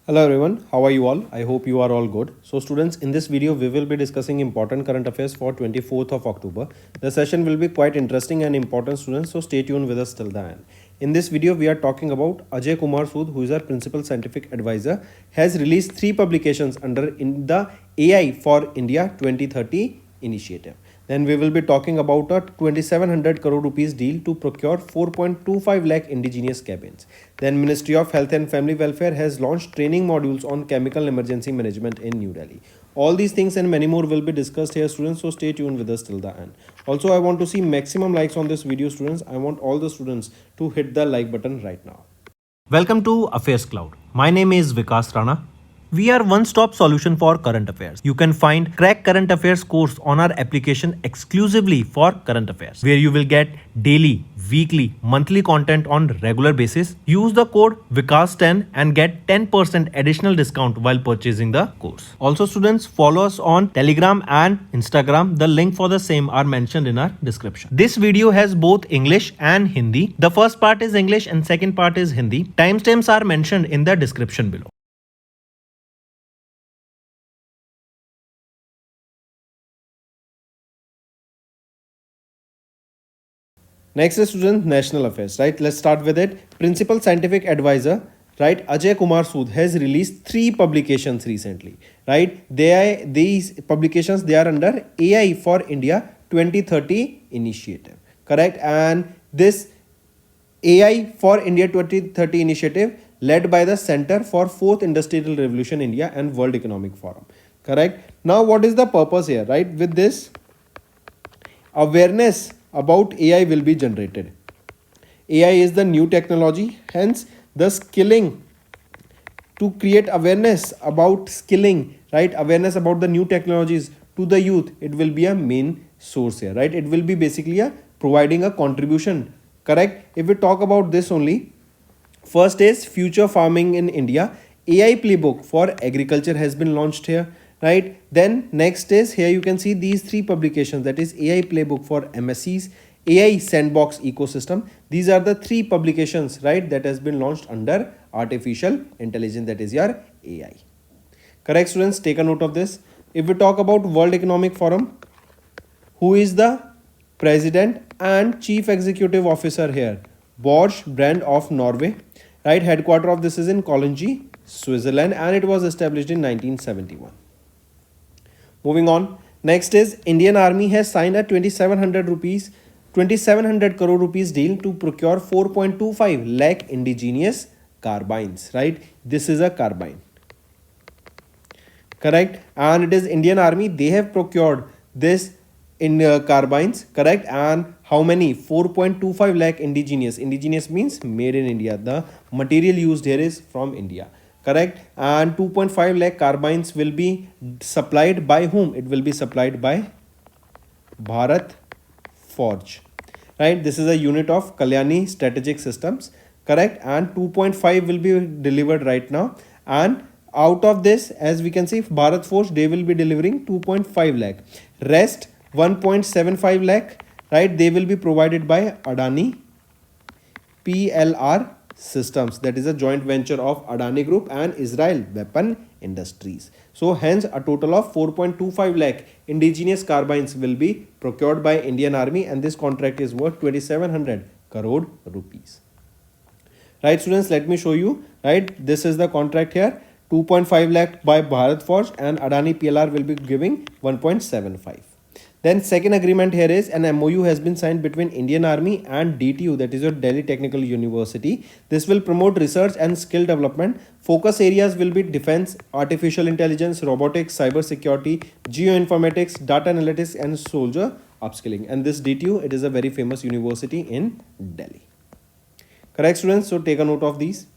Hello everyone, how are you all? I hope you are all good. So students, in this video we will be discussing important current affairs for 24th of October. The session will be quite interesting and important students, so stay tuned with us till the end. In this video we are talking about Ajay Kumar Sood, who is our principal scientific advisor, has released 3 publications under in the AI for India 2030 initiative. Then we will be talking about a 2700 crore rupees deal to procure 4.25 lakh indigenous cabins. Then Ministry of Health and Family Welfare has launched training modules on chemical emergency management in New Delhi. All these things and many more will be discussed here students, so stay tuned with us till the end. Also, I want to see maximum likes on this video students. I want all the students to hit the like button right now. Welcome to Affairs Cloud. My name is Vikas Rana. We are one-stop solution for current affairs. You can find Crack Current Affairs course on our application exclusively for current affairs, where you will get daily, weekly, monthly content on regular basis. Use the code VIKAS10 and get 10% additional discount while purchasing the course. Also students, follow us on Telegram and Instagram. The link for the same are mentioned in our description. This video has both English and Hindi. The first part is English and second part is Hindi. Timestamps are mentioned in the description below. Next is student national affairs, right? Let's start with it. Principal scientific advisor, right? Ajay Kumar Sood has released 3 publications recently, right? These publications, they are under AI for India 2030 initiative, correct? And this AI for India 2030 initiative led by the Center for 4th Industrial Revolution India and World Economic Forum, correct? Now, what is the purpose here, right? With this, awareness about AI will be generated. AI is the new technology, hence the skilling, to create awareness about skilling, right? Awareness about the new technologies to the youth, it will be a main source here, right? It will be basically providing a contribution, correct? If we talk about this only, first is future farming in India. AI playbook for agriculture has been launched here, right? Then next is here you can see these 3 publications, that is AI playbook for MSCs, AI sandbox ecosystem. These are the 3 publications, right, that has been launched under artificial intelligence, that is your AI. Correct students, take a note of this. If we talk about World Economic Forum, who is the president and chief executive officer here? Borge Brand of Norway, right? Headquarter of this is in Cologne, Switzerland, and it was established in 1971. Moving on, next is Indian Army has signed a 2700 crore rupees deal to procure 4.25 lakh indigenous carbines, right? This is a carbine, correct? And it is Indian Army, they have procured this in carbines, correct? And how many? 4.25 lakh indigenous. Indigenous means made in India. The material used here is from India, correct? And 2.5 lakh carbines will be supplied by whom? It will be supplied by Bharat Forge, right? This is a unit of Kalyani Strategic Systems, correct? And 2.5 will be delivered right now. And out of this, as we can see, Bharat Forge, they will be delivering 2.5 lakh. Rest 1.75 lakh, right? They will be provided by Adani PLR Systems, that is a joint venture of Adani Group and Israel Weapon Industries. So hence a total of 4.25 lakh indigenous carbines will be procured by Indian Army, and this contract is worth 2700 crore rupees. Right students, let me show you, right? This is the contract here, 2.5 lakh by Bharat Forge, and Adani PLR will be giving 1.75. Then second agreement here is an MOU has been signed between Indian Army and DTU, that is your Delhi Technical University. This will promote research and skill development. Focus areas will be defense, artificial intelligence, robotics, cyber security, geoinformatics, data analytics, and soldier upskilling. And this DTU, it is a very famous university in Delhi. Correct students, so take a note of these.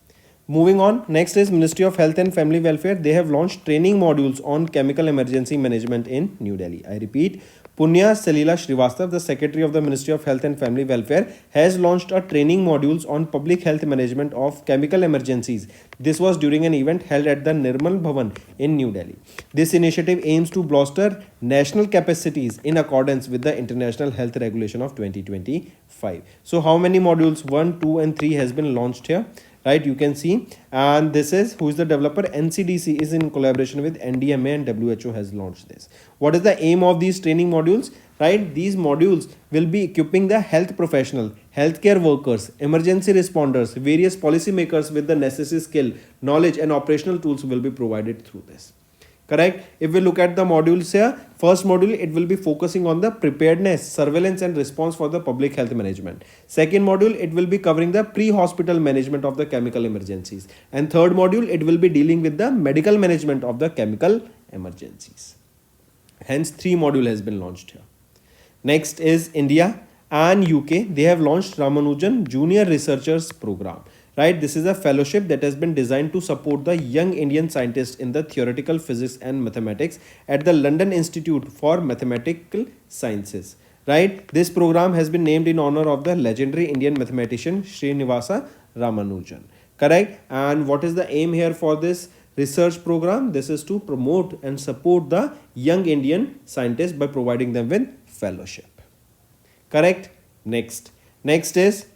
Moving on, next is Ministry of Health and Family Welfare. They have launched training modules on chemical emergency management in New Delhi. I repeat, Punya Salila Srivastav, the Secretary of the Ministry of Health and Family Welfare, has launched a training modules on public health management of chemical emergencies. This was during an event held at the Nirmal Bhavan in New Delhi. This initiative aims to bolster national capacities in accordance with the International Health Regulation of 2025. So how many modules? 1, 2 and 3 has been launched here. right? You can see, and this is who is the developer. NCDC is in collaboration with NDMA and WHO has launched this. What is the aim of these training modules? Right, these modules will be equipping the health professional, healthcare workers, emergency responders, various policymakers with the necessary skill, knowledge and operational tools will be provided through this. Correct. If we look at the modules here, first module, it will be focusing on the preparedness, surveillance and response for the public health management. Second module, it will be covering the pre-hospital management of the chemical emergencies. And third module, it will be dealing with the medical management of the chemical emergencies. Hence, 3 module has been launched here. Next is India and UK. They have launched Ramanujan Junior Researchers Program. Right, this is a fellowship that has been designed to support the young Indian scientists in the theoretical physics and mathematics at the London Institute for Mathematical Sciences. Right, this program has been named in honor of the legendary Indian mathematician Srinivasa Ramanujan. Correct. And what is the aim here for this research program? This is to promote and support the young Indian scientists by providing them with fellowship. Correct. Next is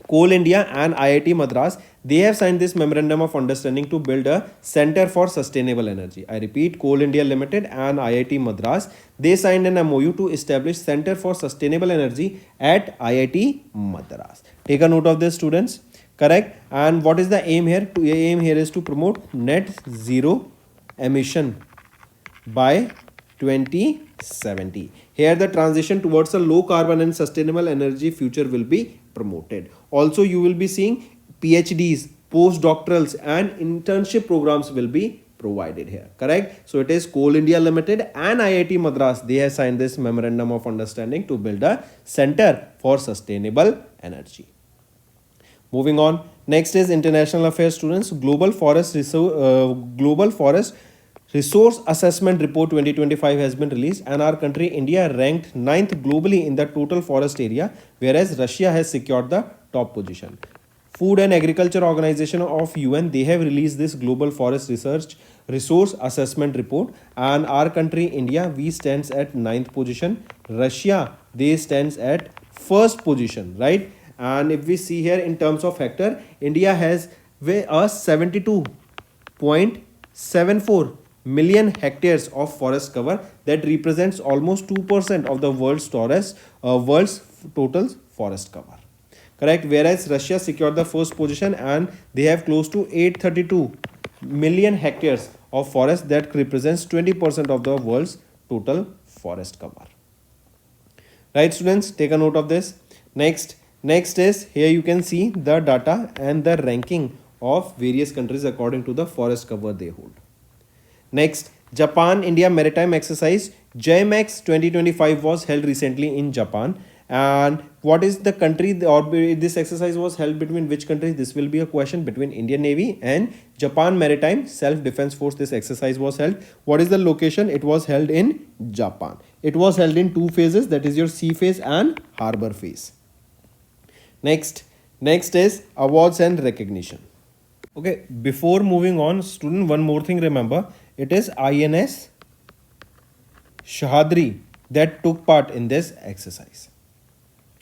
Coal India and IIT Madras. They have signed this memorandum of understanding to build a center for sustainable energy. I repeat, Coal India Limited and IIT Madras, they signed an MOU to establish center for sustainable energy at IIT Madras. Take a note of this, students. Correct. And what is the aim here? The aim here is to promote net zero emission by 2070. Here the transition towards a low carbon and sustainable energy future will be promoted. Also, you will be seeing PhDs, postdoctorals and internship programs will be provided here. Correct. So it is Coal India Limited and IIT Madras. They have signed this memorandum of understanding to build a center for sustainable energy. Moving on. Next is international affairs, students. Global Forest Resource Assessment Report 2025 has been released, and our country India ranked 9th globally in the total forest area, whereas Russia has secured the top position. Food and Agriculture Organization of UN, they have released this Global Forest Resource Assessment Report, and our country India, we stands at 9th position. Russia, they stands at 1st position, right? And if we see here in terms of hectare, India has a 72.74 million hectares of forest cover that represents almost 2% of the world's total forest cover. Correct. Whereas Russia secured the first position and they have close to 832 million hectares of forest that represents 20% of the world's total forest cover. Right, students, take a note of this. Next is here you can see the data and the ranking of various countries according to the forest cover they hold. Next, Japan-India Maritime Exercise JMX 2025 was held recently in Japan. And what is the country, or this exercise was held between which countries? This will be a question between Indian Navy and Japan Maritime Self-Defense Force. This exercise was held. What is the location? It was held in Japan. It was held in 2 phases, that is your sea phase and harbor phase. Next is awards and recognition. Okay, before moving on, student, one more thing remember. It is INS Shahadri that took part in this exercise.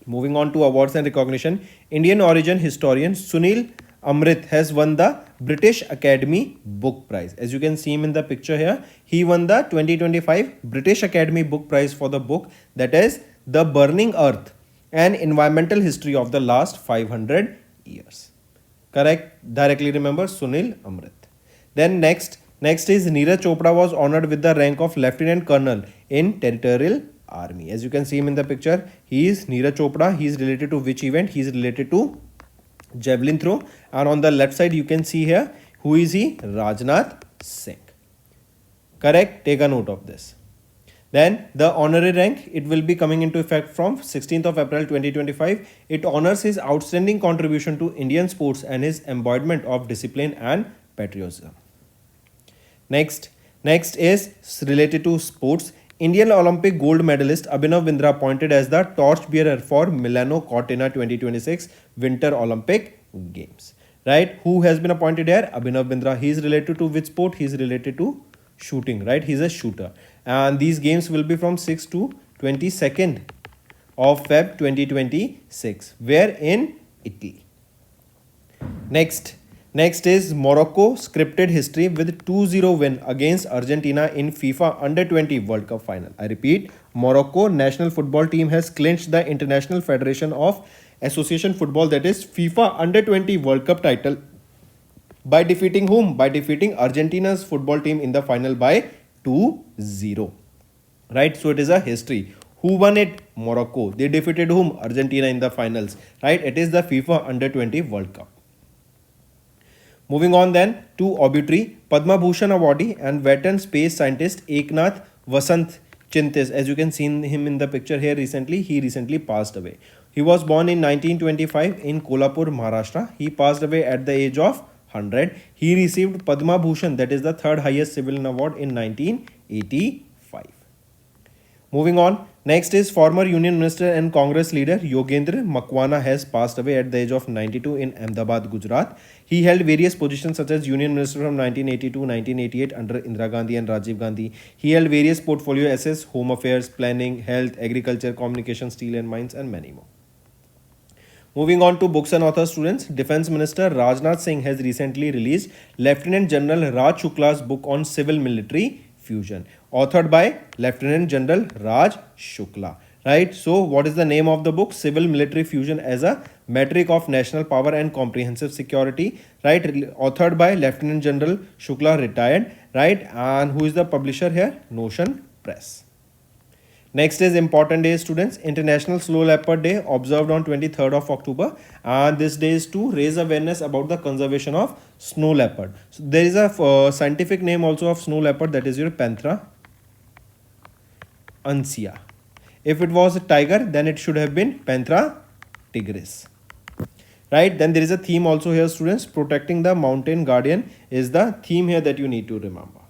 Moving on to awards and recognition. Indian origin historian Sunil Amrit has won the British Academy Book Prize. As you can see him in the picture here, he won the 2025 British Academy Book Prize for the book that is The Burning Earth, an environmental history of the last 500 years. Correct? Directly remember Sunil Amrit. Then next is Neeraj Chopra was honored with the rank of Lieutenant Colonel in Territorial Army. As you can see him in the picture, he is Neeraj Chopra. He is related to which event? He is related to javelin throw. And on the left side, you can see here, who is he? Rajnath Singh. Correct? Take a note of this. Then the honorary rank, it will be coming into effect from 16th of April 2025. It honors his outstanding contribution to Indian sports and his embodiment of discipline and patriotism. Next is related to sports. Indian Olympic gold medalist Abhinav Bindra appointed as the torchbearer for Milano Cortina 2026 Winter Olympic Games. Right? Who has been appointed here? Abhinav Bindra. He is related to which sport? He is related to shooting. Right? He is a shooter. And these games will be from 6th to 22nd of Feb 2026. Where? In Italy. Next is Morocco scripted history with 2-0 win against Argentina in FIFA Under-20 World Cup final. I repeat, Morocco national football team has clinched the International Federation of Association Football, that is FIFA Under-20 World Cup title by defeating whom? By defeating Argentina's football team in the final by 2-0. Right? So it is a history. Who won it? Morocco. They defeated whom? Argentina in the finals. Right? It is the FIFA Under-20 World Cup. Moving on then to Obituary, Padma Bhushan awardee and veteran space scientist Eknath Vasant Chintis. As you can see him in the picture here recently, he recently passed away. He was born in 1925 in Kolhapur, Maharashtra. He passed away at the age of 100. He received Padma Bhushan, that is the third highest civilian award, in 1985. Moving on, next is former Union Minister and Congress leader Yogendra Makwana has passed away at the age of 92 in Ahmedabad, Gujarat. He held various positions such as Union Minister from 1980 to 1988 under Indira Gandhi and Rajiv Gandhi. He held various portfolios such as Home Affairs, Planning, Health, Agriculture, Communication, Steel and Mines, and many more. Moving on to books and author students, Defense Minister Rajnath Singh has recently released Lieutenant General Raj Shukla's book on civil military fusion, authored by Lieutenant General Raj Shukla. Right? So, what is the name of the book? Civil Military Fusion as a Metric of National Power and Comprehensive Security. Right? Authored by Lieutenant General Shukla, retired. Right? And who is the publisher here? Notion Press. Next is important day, students. International Snow Leopard Day, observed on 23rd of October, and this day is to raise awareness about the conservation of snow leopard. So there is a scientific name also of snow leopard, that is your Panthera uncia. If it was a tiger, then it should have been Panthera tigris. Right? Then there is a theme also here, students. Protecting the mountain guardian is the theme here that you need to remember.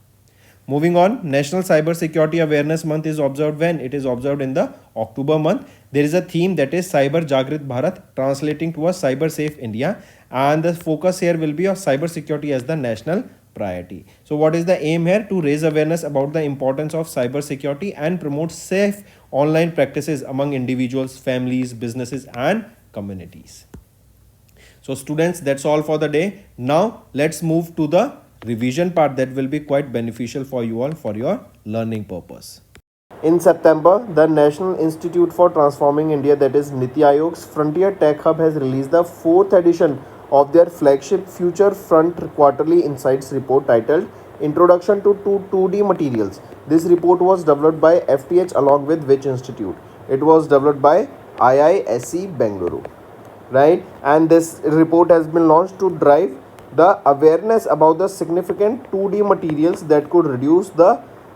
Moving on, National Cyber Security Awareness Month is observed when? It is observed in the October month. There is a theme, that is Cyber Jagrit Bharat, translating to a Cyber Safe India, and the focus here will be of cyber security as the national priority. So what is the aim here? To raise awareness about the importance of cyber security and promote safe online practices among individuals, families, businesses and communities. So students, that's all for the day. Now let's move to the revision part that will be quite beneficial for you all for your learning purpose. In September, the National Institute for Transforming India, that is Niti Aayog's Frontier Tech Hub, has released the 4th edition of their flagship Future Front Quarterly Insights report titled Introduction to 2D Materials. This report was developed by FTH along with which institute? It was developed by IISc Bengaluru. Right? And this report has been launched to drive the awareness about the significant 2D materials that could reduce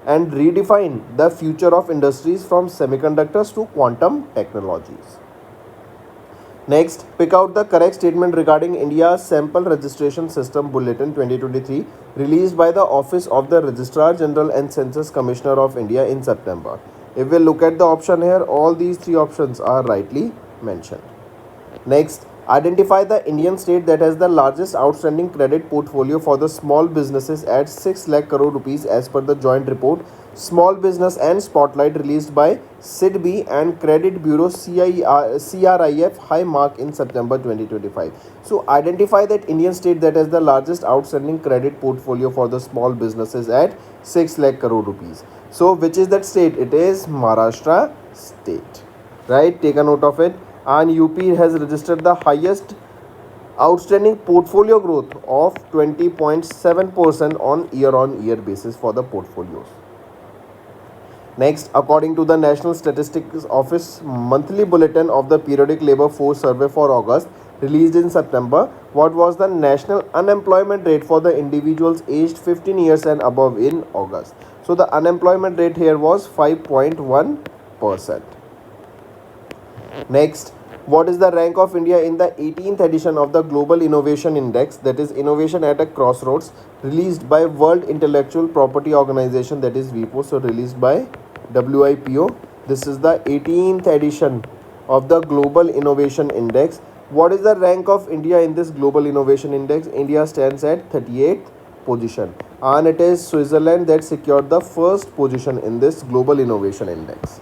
and redefine the future of industries from semiconductors to quantum technologies. Next, pick out the correct statement regarding India's Sample Registration System Bulletin 2023 released by the Office of the Registrar General and Census Commissioner of India in September. If we look at the option here, all these three options are rightly mentioned. Next, identify the Indian state that has the largest outstanding credit portfolio for the small businesses at 6 lakh crore rupees as per the joint report Small Business and Spotlight released by SIDBI and Credit Bureau CRIF High Mark in September 2025. So identify that Indian state that has the largest outstanding credit portfolio for the small businesses at 6 lakh crore rupees. So which is that state? It is Maharashtra state. Right? Take a note of it. And UP has registered the highest outstanding portfolio growth of 20.7% on year-on-year basis for the portfolios. Next, according to the National Statistics Office monthly bulletin of the Periodic Labour Force Survey for August released in September, what was the national unemployment rate for the individuals aged 15 years and above in August? So the unemployment rate here was 5.1%. Next, what is the rank of India in the 18th edition of the Global Innovation Index, that is Innovation at a Crossroads, released by World Intellectual Property Organization, that is WIPO, so released by WIPO. This is the 18th edition of the Global Innovation Index. What is the rank of India in this Global Innovation Index? India stands at 38th position, and it is Switzerland that secured the first position in this Global Innovation Index.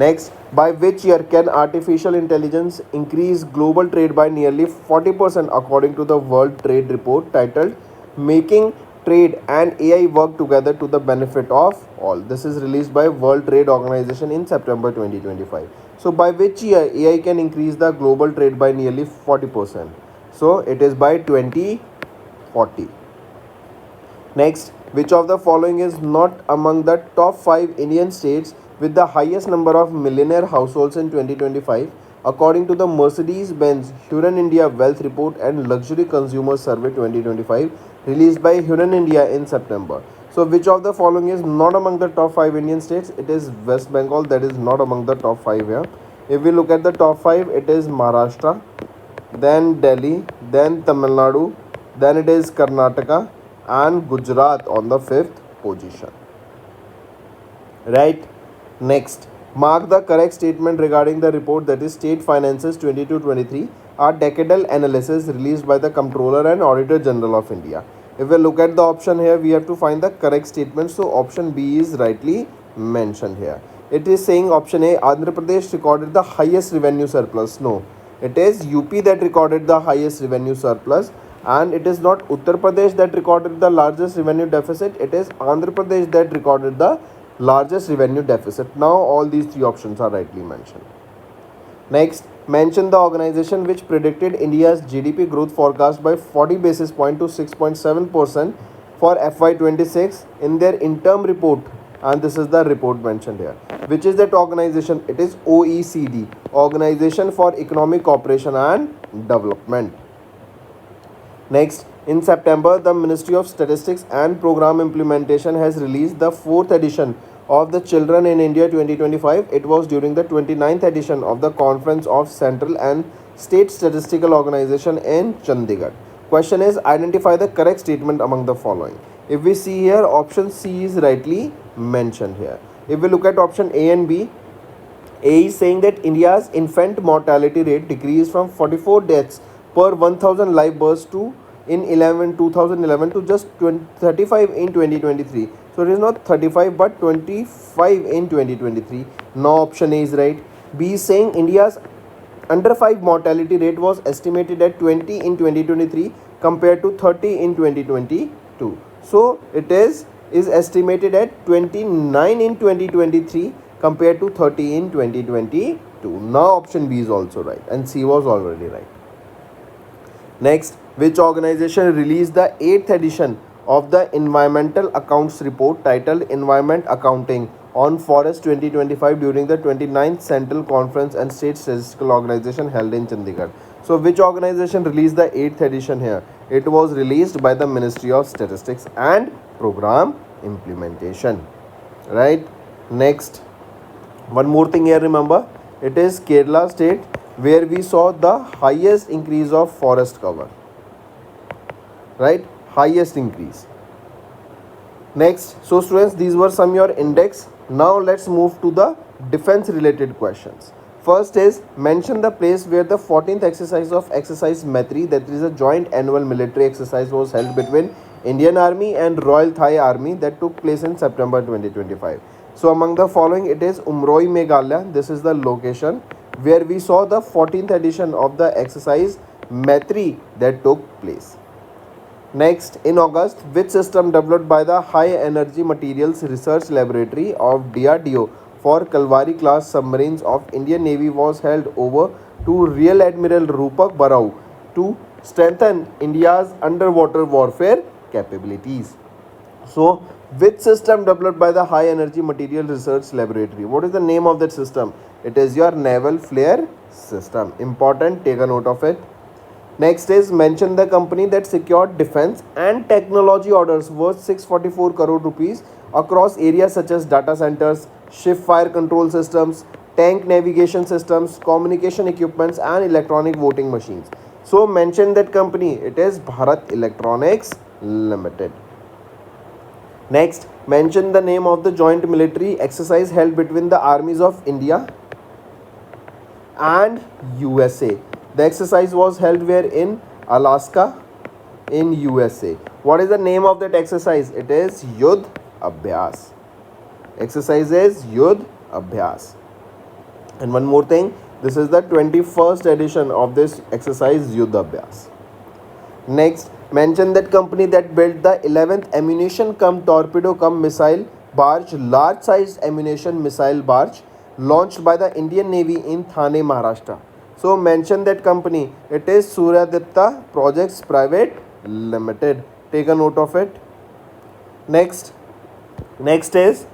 Next, by which year can artificial intelligence increase global trade by nearly 40% according to the World Trade Report titled Making Trade and AI Work Together to the Benefit of All. This is released by World Trade Organization in September 2025. So by which year AI can increase the global trade by nearly 40%? So it is by 2040. Next, which of the following is not among the top 5 Indian states with the highest number of millionaire households in 2025 according to the Mercedes-Benz Huron India Wealth Report and Luxury Consumer Survey 2025 released by Huron India in September. So which of the following is not among the top 5 Indian states? It is West Bengal, that is not among the top 5 here. If we look at the top 5, it is Maharashtra, then Delhi, then Tamil Nadu, then it is Karnataka, and Gujarat on the 5th position. Right? Next, mark the correct statement regarding the report, that is State Finances 22-23, a decadal analysis released by the Comptroller and Auditor General of India. If we look at the option here, we have to find the correct statement. So option B is rightly mentioned here. It is saying option A, Andhra Pradesh recorded the highest revenue surplus. No, it is UP that recorded the highest revenue surplus. And it is not Uttar Pradesh that recorded the largest revenue deficit. It is Andhra Pradesh that recorded the largest revenue deficit. Now all these three options are rightly mentioned. Next, mention the organization which predicted India's GDP growth forecast by 40 basis point to 6.7% for FY26 in their interim report. And this is the report mentioned here. Which is that organization? It is OECD, Organization for Economic Cooperation and Development. Next, in September, the Ministry of Statistics and Program Implementation has released the 4th edition of the Children in India 2025. It was during the 29th edition of the Conference of Central and State Statistical Organization in Chandigarh. Question is, identify the correct statement among the following. If we see here, option C is rightly mentioned here. If we look at option A and B, A is saying that India's infant mortality rate decreased from 44 deaths per 1000 live births to in 2011 to just 35 in 2023. So it is not 35 but 25 in 2023. Now option A is right. B is saying India's under 5 mortality rate was estimated at 20 in 2023 compared to 30 in 2022. So it is estimated at 29 in 2023 compared to 30 in 2022. Now option B is also right and C was already right. Next, which organization released the 8th edition of the Environmental Accounts Report titled Environment Accounting on Forest 2025 during the 29th Central Conference and State Statistical Organization held in Chandigarh? So, which organization released the 8th edition here? It was released by the Ministry of Statistics and Program Implementation. Right? Next, one more thing here, remember, it is Kerala state where we saw the highest increase of forest cover. Right? Highest increase. Next, so students, these were some your index. Now let's move to the defense related questions. First is, mention the place where the 14th exercise of exercise Maitri, that is a joint annual military exercise, was held between Indian Army and Royal Thai Army that took place in September 2025. So among the following, it is Umroi, Meghalaya. This is the location where we saw the 14th edition of the exercise Maitri that took place. Next, in August, which system developed by the High Energy Materials Research Laboratory of DRDO for Kalvari class submarines of Indian Navy was held over to Rear Admiral Rupak Barao to strengthen India's underwater warfare capabilities? So, which system developed by the High Energy Material Research Laboratory? What is the name of that system? It is your Naval Flare System. Important, take a note of it. Next is, mention the company that secured defense and technology orders worth 644 crore rupees across areas such as data centers, ship fire control systems, tank navigation systems, communication equipments and electronic voting machines. So mention that company. It is Bharat Electronics Limited. Next, mention the name of the joint military exercise held between the armies of India and USA. The exercise was held where? In Alaska in USA. What is the name of that exercise? It is Yudh Abhyas. Exercise is Yudh Abhyas. And one more thing, this is the 21st edition of this exercise Yuddha Abhyas. Next, mention that company that built the 11th ammunition cum torpedo cum missile barge, large sized ammunition missile barge launched by the Indian Navy in Thane, Maharashtra. So mention that company. It is Suryadipta Projects Private Limited. Take a note of it. Next is,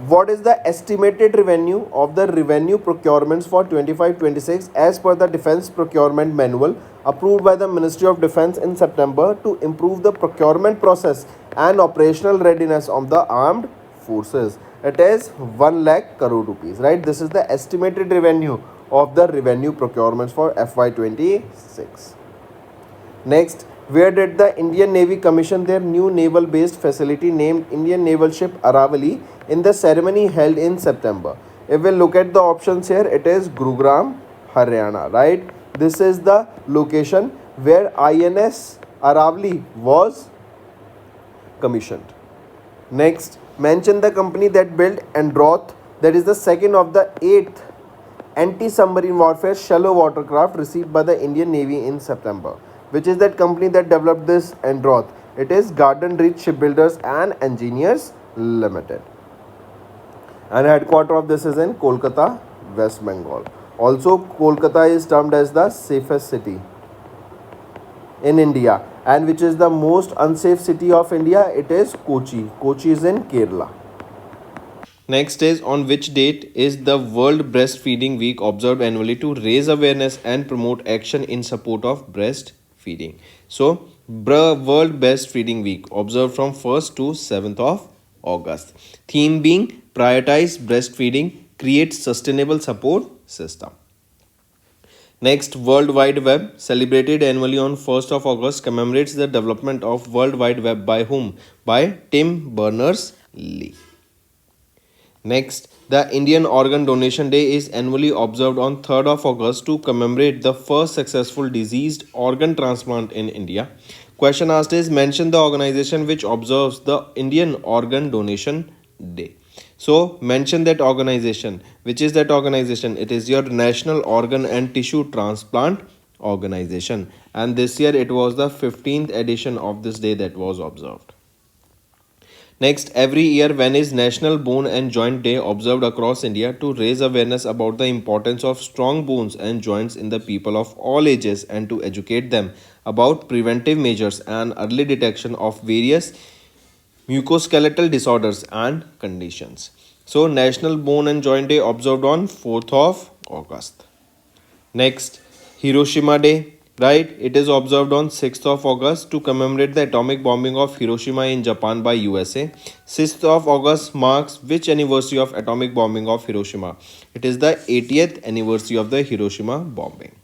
what is the estimated revenue of the revenue procurements for 25-26 as per the Defence Procurement Manual approved by the Ministry of Defence in September to improve the procurement process and operational readiness of the armed forces? It is 1 lakh crore rupees, right? This is the estimated revenue of the revenue procurements for FY26. Next, where did the Indian Navy commission their new naval-based facility named Indian Naval Ship Aravali in the ceremony held in September? If we look at the options here, it is Gurugram, Haryana, right? This is the location where INS Aravali was commissioned. Next, mention the company that built Androth, that is the second of the 8th anti-submarine warfare shallow watercraft received by the Indian Navy in September. Which is that company that developed this Androth? It is Garden Reach Shipbuilders and Engineers Limited. And headquarter of this is in Kolkata, West Bengal. Also, Kolkata is termed as the safest city in India. And which is the most unsafe city of India? It is Kochi. Kochi is in Kerala. Next is, on which date is the World Breastfeeding Week observed annually to raise awareness and promote action in support of breastfeeding? So, World Breastfeeding Week observed from 1st to 7th of August. Theme being prioritize breastfeeding, create sustainable support system. Next, World Wide Web, celebrated annually on 1st of August, commemorates the development of World Wide Web by whom? By Tim Berners-Lee. Next, the Indian Organ Donation Day is annually observed on 3rd of August to commemorate the first successful diseased organ transplant in India. Question asked is, mention the organization which observes the Indian Organ Donation Day. So, mention that organization. Which is that organization? It is your National Organ and Tissue Transplant Organization. And this year it was the 15th edition of this day that was observed. Next, every year when is National Bone and Joint Day observed across India to raise awareness about the importance of strong bones and joints in the people of all ages and to educate them about preventive measures and early detection of various musculoskeletal disorders and conditions. So, National Bone and Joint Day observed on 4th of August. Next, Hiroshima Day, right? It is observed on 6th of August to commemorate the atomic bombing of Hiroshima in Japan by USA. 6th of August marks which anniversary of atomic bombing of Hiroshima? It is the 80th anniversary of the Hiroshima bombing.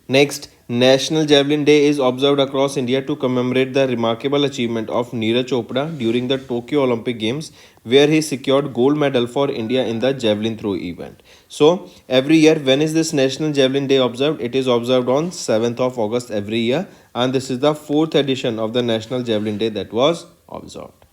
Next, National Javelin Day is observed across India to commemorate the remarkable achievement of Neeraj Chopra during the Tokyo Olympic Games, where he secured gold medal for India in the javelin throw event. So, every year, when is this National Javelin Day observed? It is observed on 7th of August every year, and this is the 4th edition of the National Javelin Day that was observed.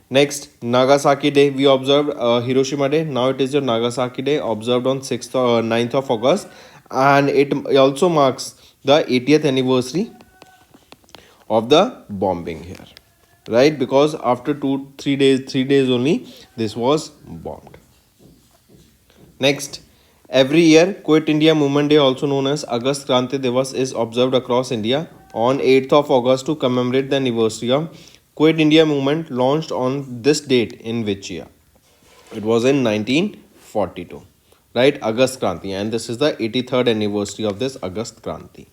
Next, Nagasaki Day. We observed Hiroshima Day. Now it is your Nagasaki Day, observed on 9th of August. And it also marks the 80th anniversary of the bombing here, right? Because after 3 days only, this was bombed. Next, every year, Quit India Movement Day, also known as Agast Kranti Divas, is observed across India on 8th of August to commemorate the anniversary of Quit India Movement launched on this date in which year? It was in 1942. Right, Agast Kranti, and this is the 83rd anniversary of this Agast Kranti.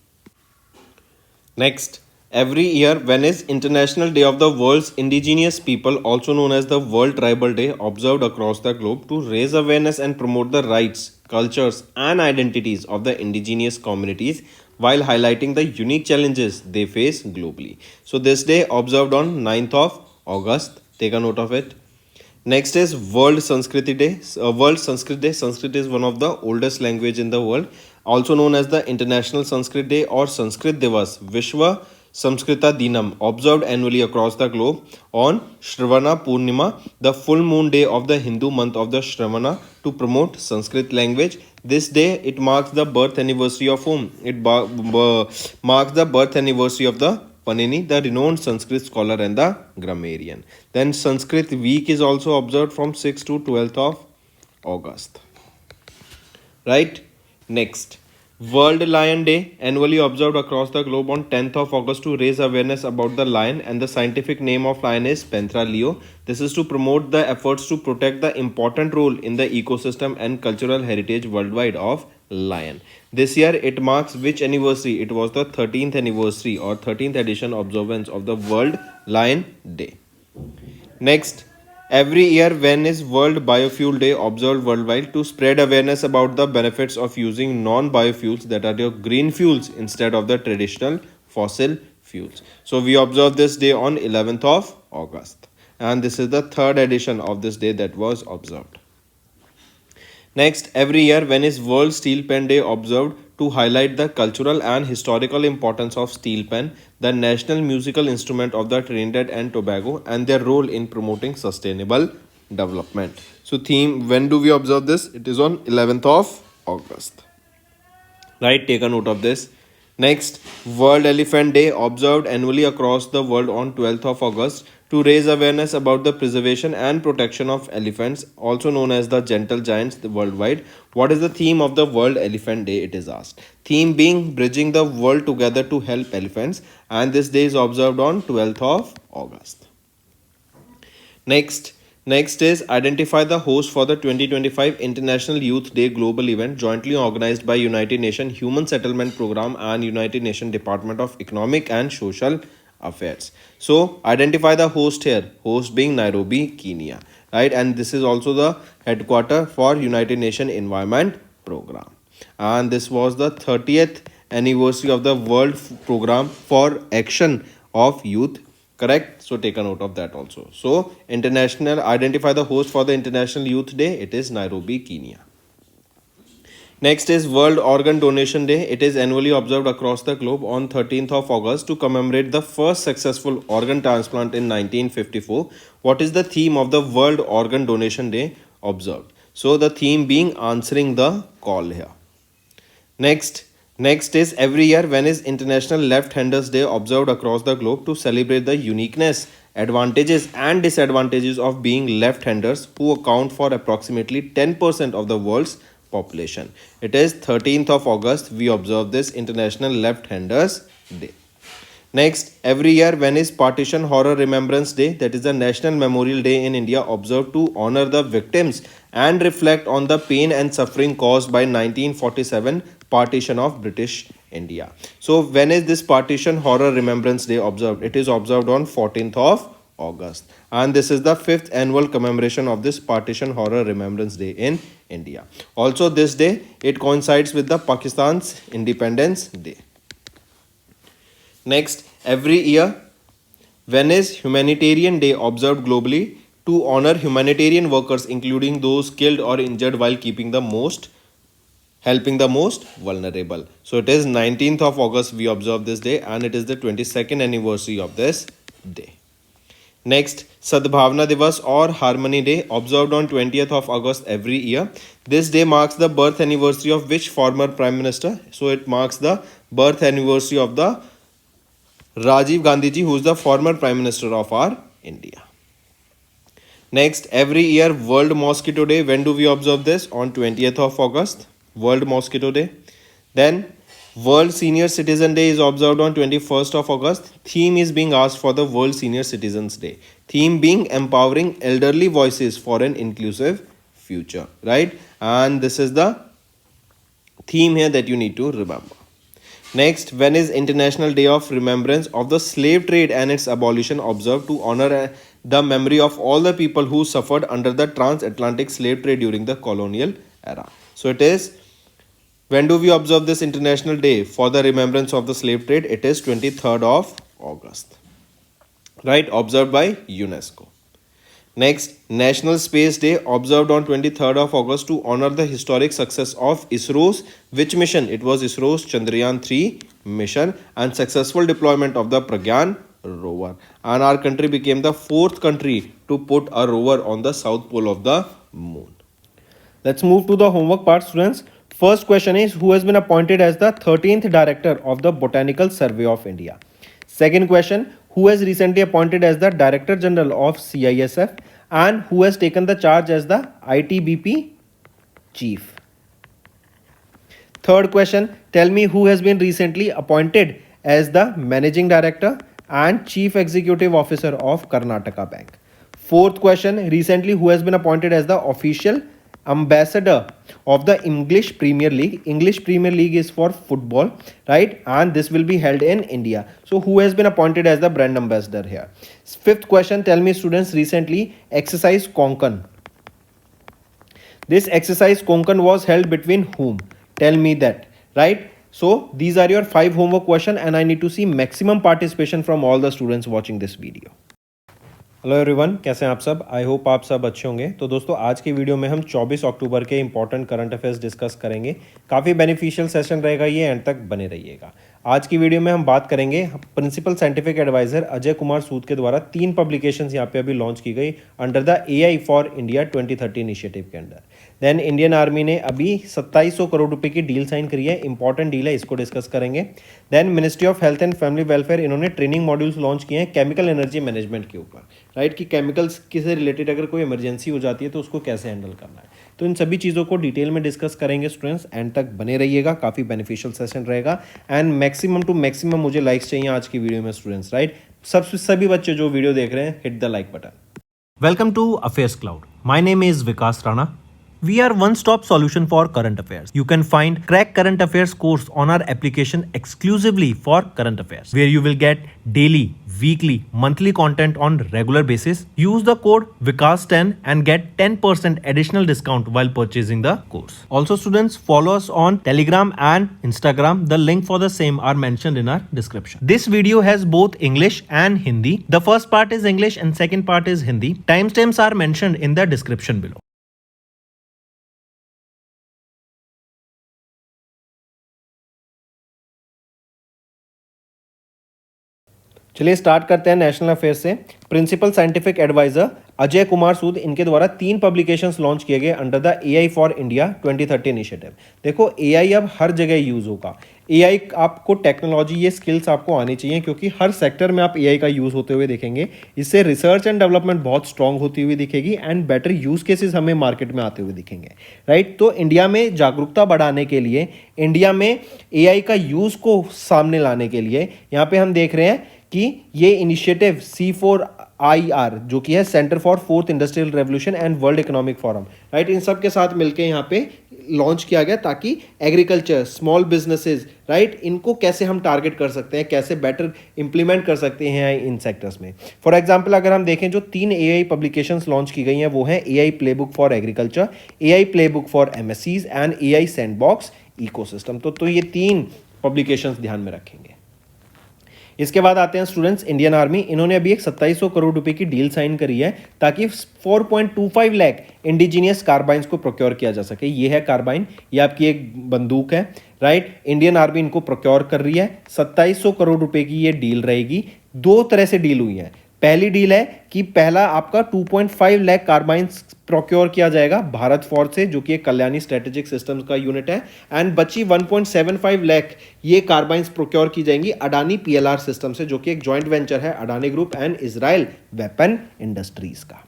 Next, every year when is International Day of the World's Indigenous People, also known as the World Tribal Day, observed across the globe to raise awareness and promote the rights, cultures and identities of the indigenous communities while highlighting the unique challenges they face globally. So this day observed on 9th of August. Take a note of it. Next is World Sanskriti Day. World Sanskrit Day. Sanskrit is one of the oldest language in the world, also known as the International Sanskrit Day or Sanskrit Divas. Vishwa Samskrita Dinam, observed annually across the globe on Shravana Purnima, the full moon day of the Hindu month of the Shravana, to promote Sanskrit language. This day it marks the birth anniversary of whom? It marks the birth anniversary of the Panini, the renowned Sanskrit scholar and the grammarian. Then Sanskrit week is also observed from 6th to 12th of August. Right? Next, World Lion Day, annually observed across the globe on 10th of August to raise awareness about the lion, and the scientific name of lion is Panthera leo. This is to promote the efforts to protect the important role in the ecosystem and cultural heritage worldwide of lion. This year it marks which anniversary? It was the 13th anniversary or 13th edition observance of the World Lion Day. Next, every year when is World Biofuel Day observed worldwide to spread awareness about the benefits of using non-biofuels, that are your green fuels, instead of the traditional fossil fuels. So we observe this day on 11th of August, and this is the third edition of this day that was observed. Next, every year when is World Steel Pen Day observed to highlight the cultural and historical importance of steel pen, the national musical instrument of the Trinidad and Tobago, and their role in promoting sustainable development. So theme, when do we observe this? It is on 11th of August. Right, take a note of this. Next, World Elephant Day observed annually across the world on 12th of August to raise awareness about the preservation and protection of elephants, also known as the gentle giants worldwide. What is the theme of the World Elephant Day? It is asked. Theme being bridging the world together to help elephants, and this day is observed on 12th of August. Next is identify the host for the 2025 International Youth Day global event jointly organized by United Nations Human Settlement Program and United Nations Department of Economic and Social Affairs. So identify the host here, host being Nairobi, Kenya, right? And this is also the headquarter for United Nations Environment Program. And this was the 30th anniversary of the World Program for Action of Youth. Correct? So take a note of that also. So international, identify the host for the International Youth Day. It is Nairobi, Kenya. Next is World Organ Donation Day. It is annually observed across the globe on 13th of August to commemorate the first successful organ transplant in 1954. What is the theme of the World Organ Donation Day observed? So the theme being answering the call here. Next is every year when is International Left-Handers Day observed across the globe to celebrate the uniqueness, advantages and disadvantages of being left-handers who account for approximately 10% of the world's population. It is 13th of August we observe this International Left-Handers Day. Next, every year when is Partition Horror Remembrance Day, that is the National Memorial Day in India, observed to honor the victims and reflect on the pain and suffering caused by 1947 partition of British India. So when is this Partition Horror Remembrance Day observed? It is observed on 14th of August, and this is the 5th annual commemoration of this Partition Horror Remembrance Day in India. Also this day it coincides with the Pakistan's Independence Day. Next, every year when is Humanitarian Day observed globally to honor humanitarian workers, including those killed or injured while helping the most vulnerable. So it is 19th of August we observe this day, and it is the 22nd anniversary of this day. Next, Sadbhavna Divas or Harmony Day observed on 20th of August every year. This day marks the birth anniversary of which former Prime Minister? So it marks the birth anniversary of the Rajiv Gandhi ji, who is the former Prime Minister of our India. Next, every year World Mosquito Day. When do we observe this? On 20th of August, World Mosquito Day. Then World Senior Citizen Day is observed on 21st of August. Theme is being asked for the World Senior Citizens Day. Theme being empowering elderly voices for an inclusive future, right? And this is the theme here that you need to remember. Next, when is International Day of Remembrance of the Slave Trade and its Abolition observed to honor the memory of all the people who suffered under the transatlantic slave trade during the colonial era. So it is, when do we observe this International Day for the remembrance of the slave trade? It is 23rd of August, right? Observed by UNESCO. Next, National Space Day observed on 23rd of August to honor the historic success of ISRO's which mission? It was ISRO's Chandrayaan 3 mission and successful deployment of the Pragyan rover. And our country became the fourth country to put a rover on the south pole of the moon. Let's move to the homework part, students. First question is, who has been appointed as the 13th director of the Botanical Survey of India? Second question, who has recently appointed as the Director General of CISF and who has taken the charge as the ITBP Chief? Third question, tell me who has been recently appointed as the Managing Director and Chief Executive Officer of Karnataka Bank. Fourth question, recently who has been appointed as the official ambassador of the English Premier League. English Premier League is for football, right? And this will be held in India. So who has been appointed as the brand ambassador here? Fifth question, tell me students, recently exercise Konkan. This exercise Konkan was held between whom? Tell me that, right? So these are your 5 homework questions and I need to see maximum participation from all the students watching this video. Hello everyone, कैसे हैं आप सब? I hope आप सब अच्छे होंगे। तो दोस्तों आज की वीडियो में हम 24 अक्टूबर के इंपॉर्टेंट करंट अफेयर्स डिस्कस करेंगे। काफ़ी बेनिफिशियल सेशन रहेगा ये, एंड तक बने रहिएगा। आज की वीडियो में हम बात करेंगे principal scientific adviser Ajay Kumar Sood के द्वारा 3 पब्लिकेशंस यहाँ पे अभी लॉन्च की गई under the AI for India 2030 initiative के अंडर। देन इंडियन आर्मी ने अभी 2700 करोड़ रुपए की डील साइन करी है, इंपॉर्टेंट डील है, इसको डिस्कस करेंगे। Then ministry of health and family welfare, इन्होंने ट्रेनिंग मॉड्यूल्स लॉन्च किए हैं केमिकल एनर्जी मैनेजमेंट के ऊपर, राइट, कि केमिकल्स से रिलेटेड अगर कोई इमरजेंसी हो जाती है तो उसको कैसे हैंडल करना है। तो इन सभी चीज़ों को डिटेल में डिस्कस करेंगे स्टूडेंट्स, एंड तक बने रहिएगा, काफ़ी बेनिफिशियल सेशन रहेगा। एंड मैक्सिमम टू मैक्सिमम मुझे लाइक्स चाहिए आज की वीडियो में स्टूडेंट्स, राइट। सभी बच्चे जो वीडियो देख रहे हैं, hit the like button. Welcome to Affairs Cloud. My name is Vikas Rana. We are one-stop solution for current affairs. You can find Crack Current Affairs course on our application exclusively for current affairs, where you will get daily, weekly, monthly content on regular basis. Use the code VIKAS10 and get 10% additional discount while purchasing the course. Also, students, follow us on Telegram and Instagram. The link for the same are mentioned in our description. This video has both English and Hindi. The first part is English and second part is Hindi. Timestamps are mentioned in the description below. चलिए start करते हैं national affairs से। Principal scientific adviser Ajay Kumar Sood, इनके द्वारा 3 publications launch किए गए under the AI for India 2030 initiative. देखो AI अब हर जगह यूज़ होगा। AI आपको टेक्नोलॉजी, ये स्किल्स आपको आनी चाहिए क्योंकि हर सेक्टर में आप AI का यूज़ होते हुए देखेंगे। इससे रिसर्च एंड डेवलपमेंट बहुत स्ट्रांग होती हुई दिखेगी एंड बेटर यूज़ केसेस हमें मार्केट में आते हुए दिखेंगे, राइट। तो इंडिया में जागरूकता बढ़ाने के लिए, इंडिया में AI का यूज़ को सामने लाने के लिए यहाँ पे हम देख रहे हैं कि ये इनिशिएटिव C4IR जो कि है centre for fourth industrial revolution and world economic forum, right, इन सब के साथ मिलकर यहाँ पे लॉन्च किया गया ताकि एग्रीकल्चर, स्मॉल बिजनेसेस, राइट, इनको कैसे हम टारगेट कर सकते हैं, कैसे बेटर इंप्लीमेंट कर सकते हैं इन सेक्टर्स में। फॉर एग्जांपल अगर हम देखें जो 3 AI पब्लिकेशंस लॉन्च की गई हैं वो हैं AI playbook for agriculture, AI playbook for MSCs and AI sandbox ecosystem. तो ये 3 पब्लिकेशंस ध्यान में रखेंगे। इसके बाद आते हैं स्टूडेंट्स इंडियन आर्मी, इन्होंने अभी एक 2700 करोड़ रुपए की डील साइन करी है ताकि 4.25 लाख इंडिजीनियस कार्बाइंस को प्रोक्योर किया जा सके। ये है कार्बाइन, ये आपकी एक बंदूक है, राइट। इंडियन आर्मी इनको प्रोक्योर कर रही है। 2700 करोड़ रुपए की ये डील रहेगी। 2 तरह से डील हुई है। पहली डील है कि पहला आपका 2.5 लाख कार्बाइंस प्रोक्योर किया जाएगा भारत फोर्स से, जो कि एक कल्याणी स्ट्रेटेजिक सिस्टम्स का यूनिट है, एंड बची 1.75 लाख ये कार्बाइंस प्रोक्योर की जाएंगी अडानी PLR सिस्टम से, जो कि एक जॉइंट वेंचर है Adani group and Israel weapon industries का,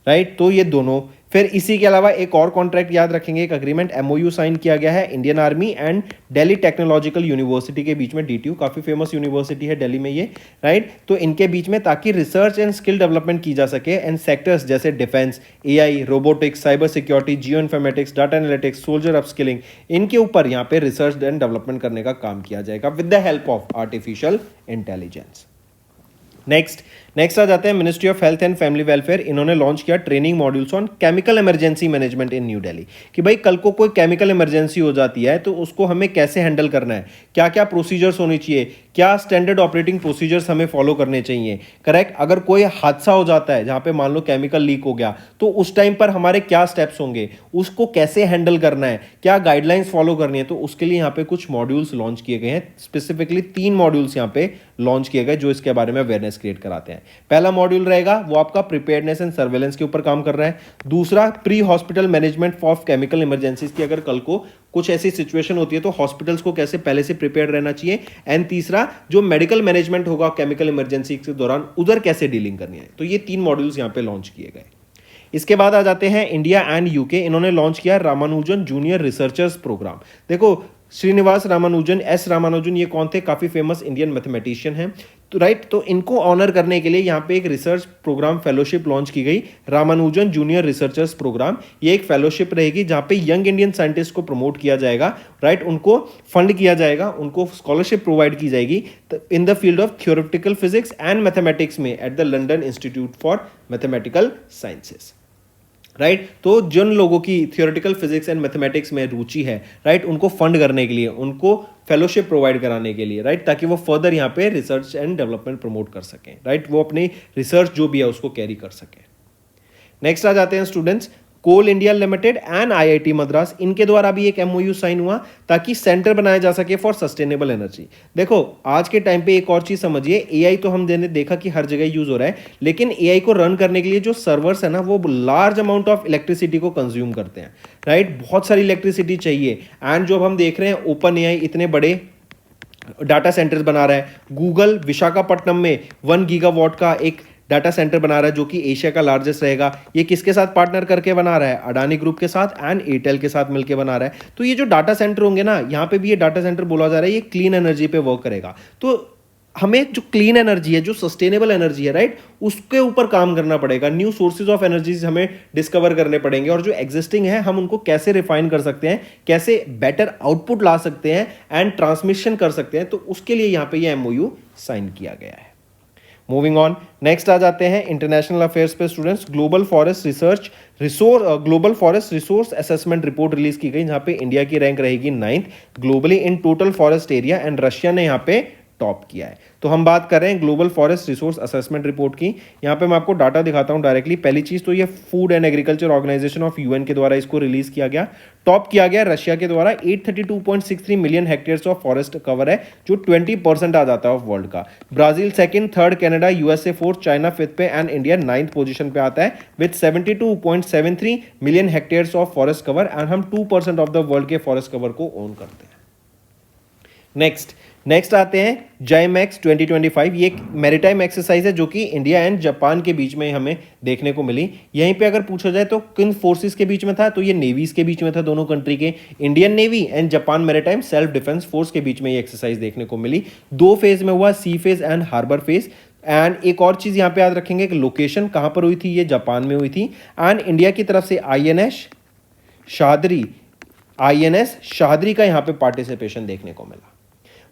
राइट। तो ये दोनों, फिर इसी के अलावा एक और कॉन्ट्रैक्ट याद रखेंगे, एक अग्रीमेंट MOU साइन किया गया है Indian army and Delhi technological university के बीच में। DTU काफ़ी फेमस यूनिवर्सिटी है दिल्ली में ये, राइट। तो इनके बीच में ताकि रिसर्च एंड स्किल डेवलपमेंट की जा सके एंड सेक्टर्स जैसे defence, AI, robotics, cyber security, geo informatics, data analytics, soldier upskilling, इनके ऊपर यहाँ पे रिसर्च एंड डेवलपमेंट करने का काम किया जाएगा with the help of artificial intelligence. Next, next आ जाते हैं ministry of health and family welfare. इन्होंने लॉन्च किया training modules on chemical emergency management in New Delhi, कि भाई कल को कोई केमिकल इमरजेंसी हो जाती है तो उसको हमें कैसे हैंडल करना है, क्या क्या प्रोसीजर्स होनी चाहिए, क्या स्टैंडर्ड ऑपरेटिंग प्रोसीजर्स हमें फॉलो करने चाहिए, करेक्ट। अगर कोई हादसा हो जाता है जहां पे मान लो केमिकल लीक हो गया तो उस टाइम पर हमारे क्या स्टेप्स होंगे, उसको कैसे हैंडल करना है, क्या गाइडलाइंस फॉलो करनी है, तो उसके लिए यहाँ पे कुछ मॉड्यूल्स लॉन्च किए गए हैं। स्पेसिफिकली 3 मॉड्यूल्स यहाँ पे लॉन्च किए गए जो इसके बारे में अवेयरनेस क्रिएट कराते हैं। पहला मॉड्यूल रहेगा वो आपका प्रिपेयर्डनेस एंड सर्वेलेंस के ऊपर काम कर रहा है। दूसरा pre hospital management for chemical emergencies की, अगर कल को कुछ ऐसी सिचुएशन होती है तो हॉस्पिटल्स को कैसे पहले से प्रिपेयर रहना चाहिए। एंड तीसरा जो मेडिकल मैनेजमेंट होगा केमिकल इमरजेंसी के दौरान उधर कैसे डीलिंग करनी है। तो ये 3 मॉड्यूल्स यहाँ पे लॉन्च किए गए। इसके बाद आ जाते हैं इंडिया एंड यूके। इन्होंने लॉन्च किया रामानुजन जूनियर रिसर्चर्स प्रोग्राम। देखो श्रीनिवास रामानुजन, एस रामानुजन, ये कौन थे, काफी फेमस इंडियन मैथमेटिशियन हैं, तो राइट। तो इनको ऑनर करने के लिए यहाँ पे एक रिसर्च प्रोग्राम फेलोशिप लॉन्च की गई, रामानुजन जूनियर रिसर्चर्स प्रोग्राम। ये एक फेलोशिप रहेगी जहाँ पे यंग इंडियन साइंटिस्ट को प्रमोट किया जाएगा, राइट। उनको फंड किया जाएगा, उनको स्कॉलरशिप प्रोवाइड की जाएगी in the field of theoretical physics and mathematics में at the London institute for mathematical sciences, right. तो जिन लोगों की थियोरेटिकल फिजिक्स एंड मैथमेटिक्स में रुचि है, राइट, उनको फंड करने के लिए, उनको फेलोशिप प्रोवाइड कराने के लिए, राइट, ताकि वो फर्दर यहाँ पे रिसर्च एंड डेवलपमेंट प्रमोट कर सकें, राइट, वो अपनी रिसर्च जो भी है उसको कैरी कर सकें। नेक्स्ट आ जाते हैं students coal India limited and IIT Madras. इनके द्वारा भी एक एमओयू साइन हुआ ताकि सेंटर बनाया जा सके फॉर सस्टेनेबल एनर्जी। देखो आज के टाइम पे एक और चीज समझिए, एआई तो हमने देखा कि हर जगह यूज हो रहा है, लेकिन एआई को रन करने के लिए जो सर्वर्स है ना वो लार्ज अमाउंट ऑफ इलेक्ट्रिसिटी को कंज्यूम करते हैं, राइट। बहुत सारी इलेक्ट्रिसिटी चाहिए। एंड जो हम देख रहे हैं ओपन एआई इतने बड़े डाटा सेंटर्स बना रहा है, गूगल विशाखापट्टनम में 1 गीगावाट का एक डाटा सेंटर बना रहा है जो कि एशिया का लार्जेस्ट रहेगा। ये किसके साथ पार्टनर करके बना रहा है, अडानी ग्रुप के साथ एंड एयरटेल के साथ मिलकर बना रहा है। तो ये जो डाटा सेंटर होंगे ना, यहाँ पे भी ये डाटा सेंटर बोला जा रहा है ये क्लीन एनर्जी पे वर्क करेगा। तो हमें जो क्लीन एनर्जी है, जो सस्टेनेबल एनर्जी है, राइट, उसके ऊपर काम करना पड़ेगा। न्यू सोर्सेज ऑफ एनर्जीज हमें डिस्कवर करने पड़ेंगे और जो एग्जिस्टिंग है हम उनको कैसे रिफाइन कर सकते हैं, कैसे बेटर आउटपुट ला सकते हैं एंड ट्रांसमिशन कर सकते हैं। तो उसके लिए यहाँ पे ये एमओयू साइन किया गया है। मूविंग ऑन, नेक्स्ट आ जाते हैं इंटरनेशनल अफेयर्स पे students. Global forest resource assessment report release की गई जहां पे इंडिया की रैंक रहेगी 9th globally in total forest area and Russia ने यहाँ पे टॉप किया है। तो हम बात कर रहे हैं global forest resource assessment report की। यहाँ पे मैं आपको डाटा दिखाता हूँ डायरेक्टली। पहली चीज तो ये food and agriculture organization of UN के द्वारा इसको रिलीज किया गया, टॉप किया गया रशिया के द्वारा। 832.63 million hectares of forest cover है जो 20% आ जाता है ऑफ वर्ल्ड का। Brazil second, third Canada, USA fourth, China fifth पे एंड इंडिया 9th पोजीशन पे आता है with 72.73 million hectares of forest cover and हम 2% ऑफ द वर्ल्ड के फॉरेस्ट कवर को ओन करते हैं। नेक्स्ट आते हैं जाइमैक्स 2025। ये एक मैरीटाइम एक्सरसाइज है जो कि इंडिया एंड जापान के बीच में हमें देखने को मिली। यहीं पे अगर पूछा जाए तो किन फोर्सेस के बीच में था, तो ये नेवीज के बीच में था, दोनों कंट्री के, Indian navy and Japan maritime self defence force के बीच में ये एक्सरसाइज देखने को मिली। 2 फेज में हुआ, sea phase and harbour phase. And एक और चीज यहाँ पे याद रखेंगे कि लोकेशन कहाँ पर हुई थी, ये जापान में हुई थी। एंड इंडिया की तरफ से आईएनएस शाहदरी का यहाँ पे पार्टिसिपेशन देखने को मिला।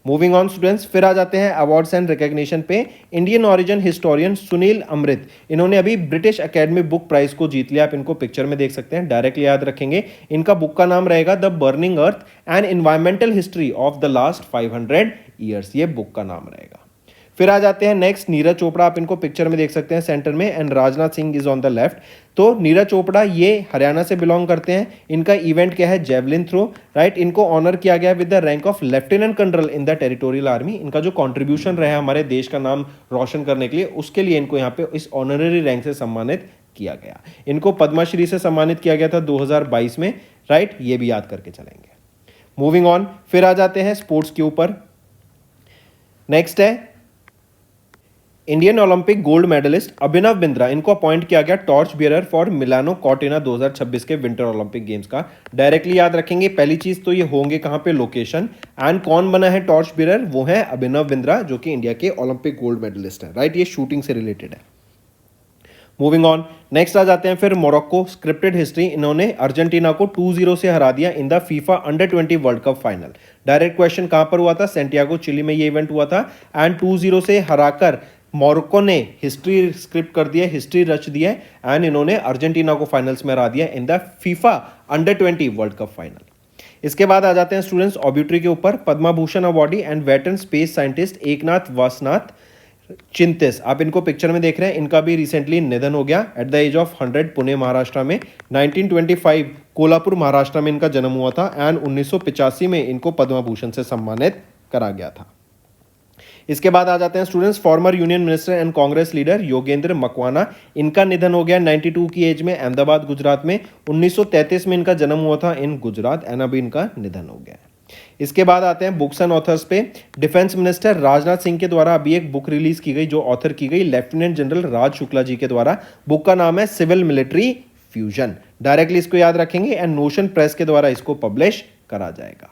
मूविंग ऑन स्टूडेंट्स, फिर आ जाते हैं अवार्ड्स एंड रिकॉग्निशन पे। इंडियन ओरिजिन हिस्टोरियन सुनील अमृत, इन्होंने अभी ब्रिटिश एकेडमी बुक प्राइज को जीत लिया। आप इनको पिक्चर में देख सकते हैं, डायरेक्टली याद रखेंगे। इनका बुक का नाम रहेगा the burning earth and environmental history of the last 500 years, ये बुक का नाम रहेगा। फिर आ जाते हैं नेक्स्ट नीरज चोपड़ा, आप इनको पिक्चर में देख सकते हैं सेंटर में, and Rajnath Singh is on the left. तो नीरज चोपड़ा ये हरियाणा से बिलोंग करते हैं। इनका इवेंट क्या है, जेवलिन थ्रो, राइट। इनको ऑनर किया गया with the rank of lieutenant colonel in the territorial army. इनका जो कंट्रीब्यूशन रहा है हमारे देश का नाम रोशन करने के लिए, उसके लिए इनको यहाँ पे इस ऑनररी रैंक से सम्मानित किया गया। इनको पद्मश्री से सम्मानित किया गया था 2022 में, राइट, ये भी याद करके चलेंगे। मूविंग ऑन, फिर आ जाते हैं स्पोर्ट्स के ऊपर। नेक्स्ट है Indian Olympic gold medallist Abhinav Bindra, इनको अपॉइंट किया गया torch bearer for Milano Cortina 2026 के विंटर ओलंपिक गेम्स का। डायरेक्टली याद रखेंगे, पहली चीज तो ये होंगे कहां पे, लोकेशन। एंड कौन बना है टॉर्च बियरर, वो है अभिनव बिंद्रा जो कि इंडिया के ओलंपिक गोल्ड मेडलिस्ट है, राइट। ये शूटिंग से रिलेटेड है। मूविंग ऑन, नेक्स्ट आ जाते हैं फिर मोरक्को स्क्रिप्टेड हिस्ट्री। इन्होंने अर्जेंटीना को 2-0 से हरा दिया in the FIFA under 20 world cup final. Direct question कहां पर हुआ था, सेंटियागो चिली में ये इवेंट हुआ था। एंड 2-0 से हराकर मोरक्को ने हिस्ट्री स्क्रिप्ट कर दिया, हिस्ट्री रच दिया है एंड इन्होंने अर्जेंटीना को फाइनल्स में हरा दिया इन द फीफा अंडर-20 वर्ल्ड कप फाइनल। इसके बाद आ जाते हैं स्टूडेंट्स ऑब्यूटरी के ऊपर। Padma Bhushan awardee and veteran space scientist Eknath Vasant Chitnis, आप इनको पिक्चर में देख रहे हैं, इनका भी रिसेंटली निधन हो गया at the age of 100 Pune Maharashtra में। 1925 कोल्हापुर महाराष्ट्र में इनका जन्म हुआ था एंड 1985 में इनको पद्मा भूषण से सम्मानित करा गया था। इसके बाद आ जाते हैं students former union minister and Congress leader Yogendra Makwana, इनका निधन हो गया 92 की एज में अहमदाबाद गुजरात में। 1933 में इनका जन्म हुआ था इन गुजरात एंड अभी इनका निधन हो गया है। इसके बाद आते हैं बुक्स एंड ऑथर्स पे। डिफेंस मिनिस्टर राजनाथ सिंह के द्वारा अभी एक बुक रिलीज की गई जो ऑथर की गई लेफ्टिनेंट जनरल राज शुक्ला जी के द्वारा। बुक का नाम है सिविल मिलिट्री फ्यूजन, डायरेक्टली इसको याद रखेंगे एंड नोशन प्रेस के द्वारा इसको पब्लिश करा जाएगा।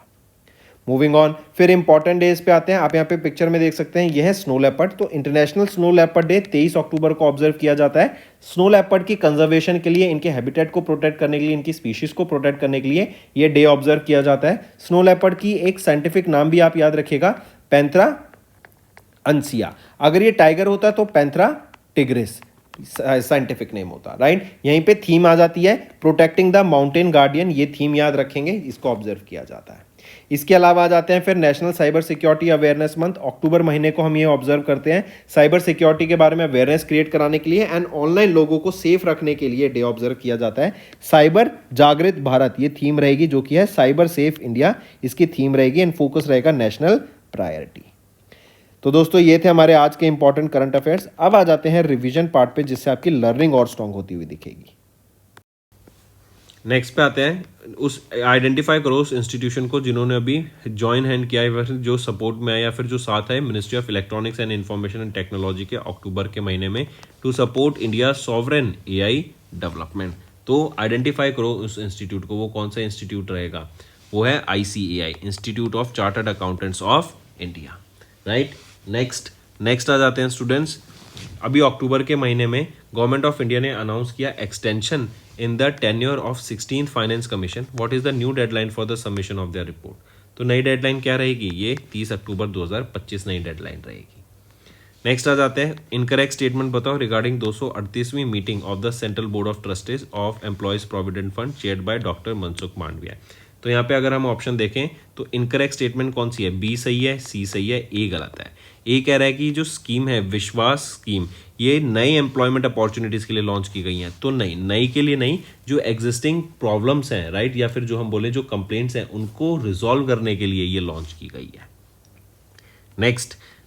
मूविंग ऑन, फिर इंपॉर्टेंट डेज पे आते हैं। आप यहाँ पे पिक्चर में देख सकते हैं, यह है स्नो लेपर्ड। तो इंटरनेशनल स्नो लेपर्ड डे 23 अक्टूबर को ऑब्जर्व किया जाता है। स्नो लेपर्ड की कंजर्वेशन के लिए, इनके हैबिटेट को प्रोटेक्ट करने के लिए, इनकी स्पीशीज को प्रोटेक्ट करने के लिए यह डे ऑब्जर्व किया जाता है। स्नो लेपर्ड की एक साइंटिफिक नाम भी आप याद रखिएगा, पैंथरा अंसिया। अगर ये टाइगर होता है तो पैंथरा टिग्रिस साइंटिफिक नेम होता, राइट। यहीं पे थीम आ जाती है प्रोटेक्टिंग द माउंटेन गार्डियन, ये थीम याद रखेंगे, इसको ऑब्जर्व किया जाता है। इसके अलावा आ जाते हैं फिर national cyber security awareness month. अक्टूबर महीने को हम ये ऑब्जर्व करते हैं साइबर सिक्योरिटी के बारे में अवेयरनेस क्रिएट कराने के लिए एंड ऑनलाइन लोगों को सेफ रखने के लिए डे ऑब्जर्व किया जाता है। साइबर जागृत भारत ये थीम रहेगी, जो कि है साइबर सेफ इंडिया, इसकी थीम रहेगी एंड फोकस रहेगा नेशनल प्रायोरिटी। तो दोस्तों ये थे हमारे आज के इंपॉर्टेंट करंट अफेयर्स। अब आ जाते हैं रिवीजन पार्ट पे, जिससे आपकी लर्निंग और स्ट्रांग होती हुई दिखेगी। नेक्स्ट पे आते हैं, उस आइडेंटिफाई करो उस इंस्टीट्यूशन को जिन्होंने अभी ज्वाइन हैंड किया है, जो सपोर्ट में है या फिर जो साथ है ministry of electronics and information and technology के अक्टूबर के महीने में, to support India sovereign AI development. तो आइडेंटिफाई करो उस इंस्टीट्यूट को, वो कौन सा इंस्टीट्यूट रहेगा, वो है ICAI, institute of chartered accountants of India, right. Next आ जाते हैं स्टूडेंट्स, अभी अक्टूबर के महीने में गवर्नमेंट ऑफ इंडिया ने अनाउंस किया extension in the tenure of 16th finance commission. What is the new deadline for the submission of the report. तो नई डेडलाइन क्या रहेगी, ये 30 अक्टूबर 2025 नई डेडलाइन रहेगी। नेक्स्ट आ जाते हैं, इनकरेक्ट स्टेटमेंट बताओ रिगार्डिंग 238वीं meeting of the central board of trustees of employees provident fund chaired by doctor Mansukh Mandaviya. तो यहाँ पे अगर हम ऑप्शन देखें तो इनकरेक्ट स्टेटमेंट कौन सी है, बी सही है, सी सही है, ए गलत है। ए कह रहा है कि जो स्कीम है विश्वास स्कीम, ये नई एम्प्लॉयमेंट अपॉर्चुनिटीज के लिए लॉन्च की गई हैं। तो नहीं, नई के लिए नहीं, जो एग्जिस्टिंग प्रॉब्लम्स हैं, राइट, या फिर जो हम बोले जो कंप्लेंट्स हैं उनको रिजॉल्व करने के लिए ये लॉन्च की गई है।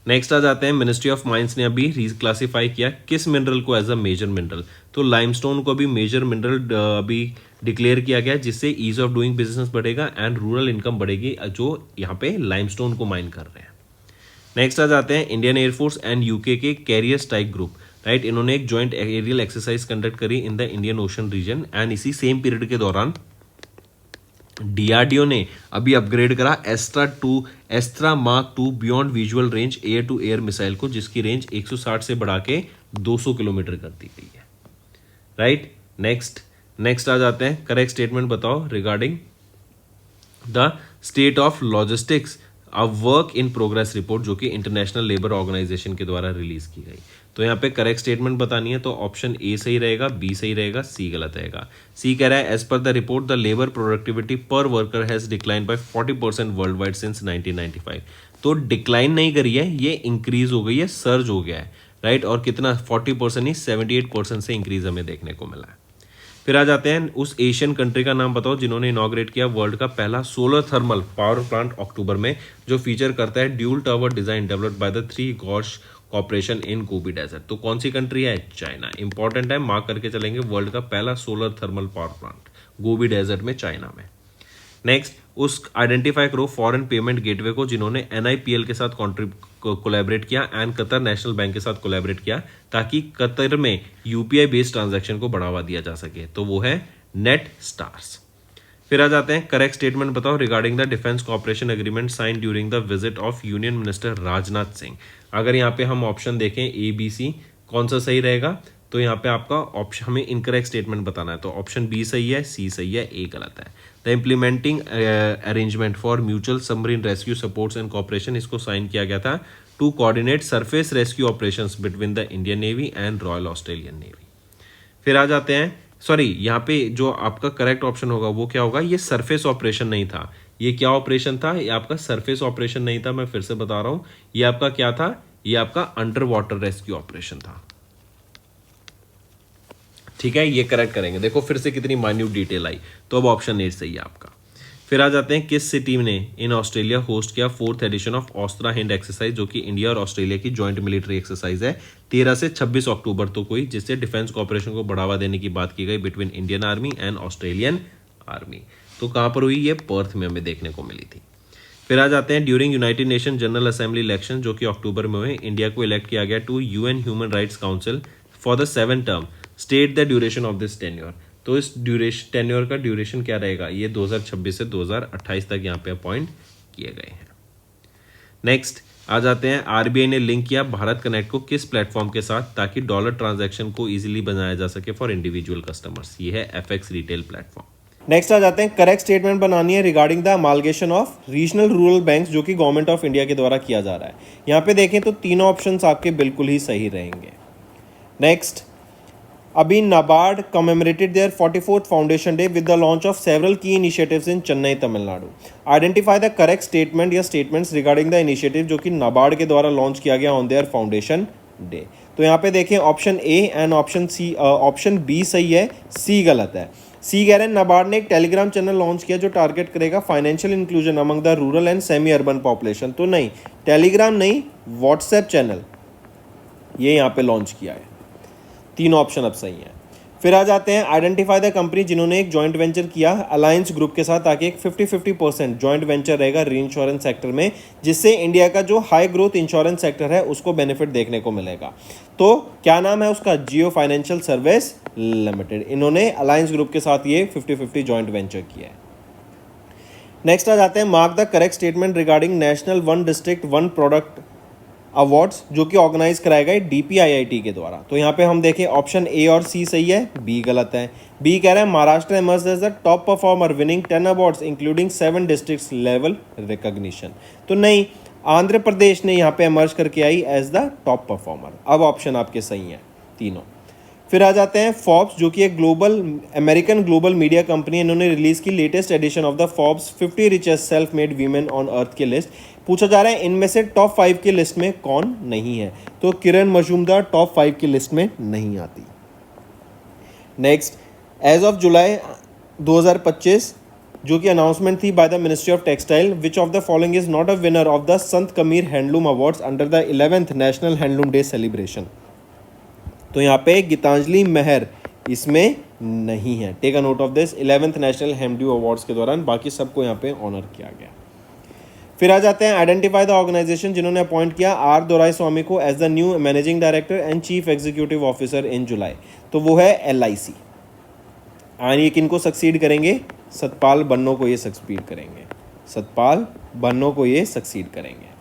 नेक्स्ट आ जाते हैं, मिनिस्ट्री ऑफ माइंस ने अभी रिक्लासीफाई किया किस मिनरल को एज अ मेजर मिनरल। तो लाइमस्टोन को अभी मेजर मिनरल अभी डिक्लेयर किया गया, जिससे ईज ऑफ डूइंग बिजनेस बढ़ेगा एंड रूरल इनकम बढ़ेगी, जो यहाँ पे लाइमस्टोन को माइन कर रहे हैं। नेक्स्ट आ जाते हैं, इंडियन एयरफोर्स एंड यूके के कैरियर स्ट्राइक ग्रुप, राइट, इन्होंने एक जॉइंट एरियल एक्सरसाइज कंडक्ट करी in the Indian ocean region and इसी सेम पीरियड के दौरान DRDO ने अभी अपग्रेड करा Astra mark 2 beyond visual range air to air missile को, जिसकी रेंज 160 से बढ़ा के 200 किलोमीटर कर दी गई है, राइट। नेक्स्ट आ जाते हैं, करेक्ट स्टेटमेंट बताओ regarding the state of logistics a work in progress report, जो कि इंटरनेशनल लेबर ऑर्गेनाइजेशन के द्वारा रिलीज की गई। तो यहाँ पे करेक्ट स्टेटमेंट बतानी है, तो ऑप्शन ए सही रहेगा, बी सही रहेगा, सी गलत रहेगा। सी कह रहा है as per the report the labour productivity per worker has decline by 40% worldwide since 1995। तो डिक्लाइन नहीं करी है, ये इंक्रीज हो गई है, सर्ज हो गया है, राइट। और कितना, 40% नहीं 78% से इंक्रीज हमें देखने को मिला है। फिर आ जाते हैं, उस एशियन कंट्री का नाम बताओ जिन्होंने इनॉग्रेट किया वर्ल्ड का पहला solar thermal power plant October में, जो फीचर करता है dual tower design developed by the 3 Gorges corporation in Gobi desert. तो कौन सी कंट्री है, चाइना। इंपॉर्टेंट है, मार्क करके चलेंगे, वर्ल्ड का पहला solar thermal power plant Gobi desert में, चाइना में। नेक्स्ट, उस आइडेंटिफाई करो फॉरेन पेमेंट गेटवे को जिन्होंने NIPL के साथ कोलैबोरेट किया एंड कतर नेशनल बैंक के साथ कोलैबोरेट किया, ताकि कतर में UPI बेस्ड ट्रांजैक्शन को बढ़ावा दिया जा सके। तो वो है नेट स्टार्स। फिर आ जाते हैं, करेक्ट स्टेटमेंट बताओ regarding the defence cooperation agreement sign during the visit of union minister Rajnath Singh. अगर यहाँ पे हम ऑप्शन देखें ABC, कौन सा सही रहेगा, तो यहाँ पे आपका ऑप्शन, हमें इनकरेक्ट स्टेटमेंट बताना है, तो ऑप्शन बी सही है, सी सही है, ए गलत है। The implementing arrangement for mutual submarine rescue supports and cooperation, इसको साइन किया गया था to coordinate surface rescue operations between the Indian navy and royal Australian navy. फिर आ जाते हैं, सॉरी यहाँ पे जो आपका करेक्ट ऑप्शन होगा वो क्या होगा, ये सरफेस ऑपरेशन नहीं था। ये क्या ऑपरेशन था, ये आपका सरफेस ऑपरेशन नहीं था, मैं फिर से बता रहा हूं, ये आपका क्या था, ये आपका अंडर वाटर रेस्क्यू ऑपरेशन था। ठीक है, ये करेक्ट करेंगे। देखो फिर से कितनी माइन्यूट डिटेल आई, तो अब ऑप्शन ए सही है आपका। फिर आ जाते हैं, किस सिटी ने इन ऑस्ट्रेलिया होस्ट किया 4th edition of Austrahind exercise, जो कि इंडिया और ऑस्ट्रेलिया की जॉइंट मिलिट्री एक्सरसाइज है 13 से 26 अक्टूबर तो कोई, जिससे डिफेंस कॉपरेशन को बढ़ावा देने की बात की गई between Indian army and Australian army. तो कहां पर हुई, ये पर्थ में हमें देखने को मिली थी। फिर आ जाते हैं, during United nation general assembly election जो कि अक्टूबर में हुए, इंडिया को इलेक्ट किया गया to UN human rights council for the 7th term, state the duration of this tenure. तो इस टेन्योर का ड्यूरेशन क्या रहेगा, ये 2026 से 2028 तक यहाँ पे अपॉइंट किए गए हैं। नेक्स्ट आ जाते हैं, आरबीआई ने लिंक किया भारत कनेक्ट को किस प्लेटफॉर्म के साथ ताकि डॉलर ट्रांजैक्शन को इजीली बनाया जा सके फॉर इंडिविजुअल कस्टमर्स, ये है एफएक्स रिटेल प्लेटफॉर्म। नेक्स्ट आ जाते हैं, करेक्ट स्टेटमेंट बनानी है regarding the amalgamation of regional rural banks जो कि गवर्नमेंट ऑफ इंडिया के द्वारा किया जा रहा है। यहाँ पे देखें तो तीनों ऑप्शंस आपके बिल्कुल ही सही रहेंगे। नेक्स्ट, अभी NABARD commemorated their 44th foundation day with the launch of several key initiatives in Chennai Tamil Nadu. Identify the correct statement या स्टेटमेंट्स रिगार्डिंग द इनिशिएटिव जो कि नाबार्ड के द्वारा लॉन्च किया गया ऑन देयर फाउंडेशन डे। तो यहाँ पे देखें option A and option C, option B सही है, सी गलत है। सी कह रहे हैं नाबार्ड ने एक टेलीग्राम चैनल लॉन्च किया जो टारगेट करेगा financial inclusion among the rural and semi urban population. तो नहीं, टेलीग्राम नहीं, व्हाट्सएप चैनल ये यहाँ पे लॉन्च किया है। तीन ऑप्शन अब सही हैं। फिर आ जाते हैं, आइडेंटिफाई द कंपनी जिन्होंने एक जॉइंट वेंचर किया अलायंस ग्रुप के साथ ताकि एक 50-50% जॉइंट वेंचर रहेगा री इंश्योरेंस सेक्टर में, जिससे इंडिया का जो हाई ग्रोथ इंश्योरेंस सेक्टर है उसको बेनिफिट देखने को मिलेगा। तो क्या नाम है उसका, जियो फाइनेंशियल सर्विस लिमिटेड। इन्होंने अलायंस ग्रुप के साथ ये 50-50 जॉइंट वेंचर किया है। नेक्स्ट आ जाते हैं, mark the correct statement regarding national one district one product awards जो कि ऑर्गेनाइज कराए गए डीपीआईआईटी के द्वारा। तो यहाँ पे हम देखें ऑप्शन ए और सी सही है, बी गलत है। बी कह रहा है Maharashtra emerge as the top performer winning 10 awards including 7 districts level recognition. तो नहीं, आंध्र प्रदेश ने यहाँ पे इमर्ज करके आई एज द टॉप परफॉर्मर। अब ऑप्शन आपके सही हैं तीनों। फिर आ जाते हैं, फॉर्ब्स जो कि एक अमेरिकन ग्लोबल मीडिया कंपनी, इन्होंने रिलीज की latest edition of the Forbes 50 richest self made women on earth के लिस्ट। पूछा जा रहा है इनमें से टॉप 5 की लिस्ट में कौन नहीं है, तो किरण मजूमदार टॉप 5 की लिस्ट में नहीं आती। नेक्स्ट, एज ऑफ जुलाई 2025 जो कि अनाउंसमेंट थी by the ministry of textile, which of the following is not a winner of the Sant Kabir handloom awards under the 11th national handloom day celebration. तो यहाँ पे गीतांजलि मेहर इसमें नहीं है। Take a note of this, 11th national handloom awards के दौरान बाकी सबको यहाँ पे ऑनर किया गया। फिर आ जाते हैं, आइडेंटिफाई द ऑर्गेनाइजेशन जिन्होंने अपॉइंट किया आर दोराईस्वामी को as the new managing director and chief executive officer in July. तो वो है LIC। और ये किनको सक्सीड करेंगे, सतपाल बन्नो को ये सक्सीड करेंगे, सतपाल बन्नो को ये सक्सीड करेंगे।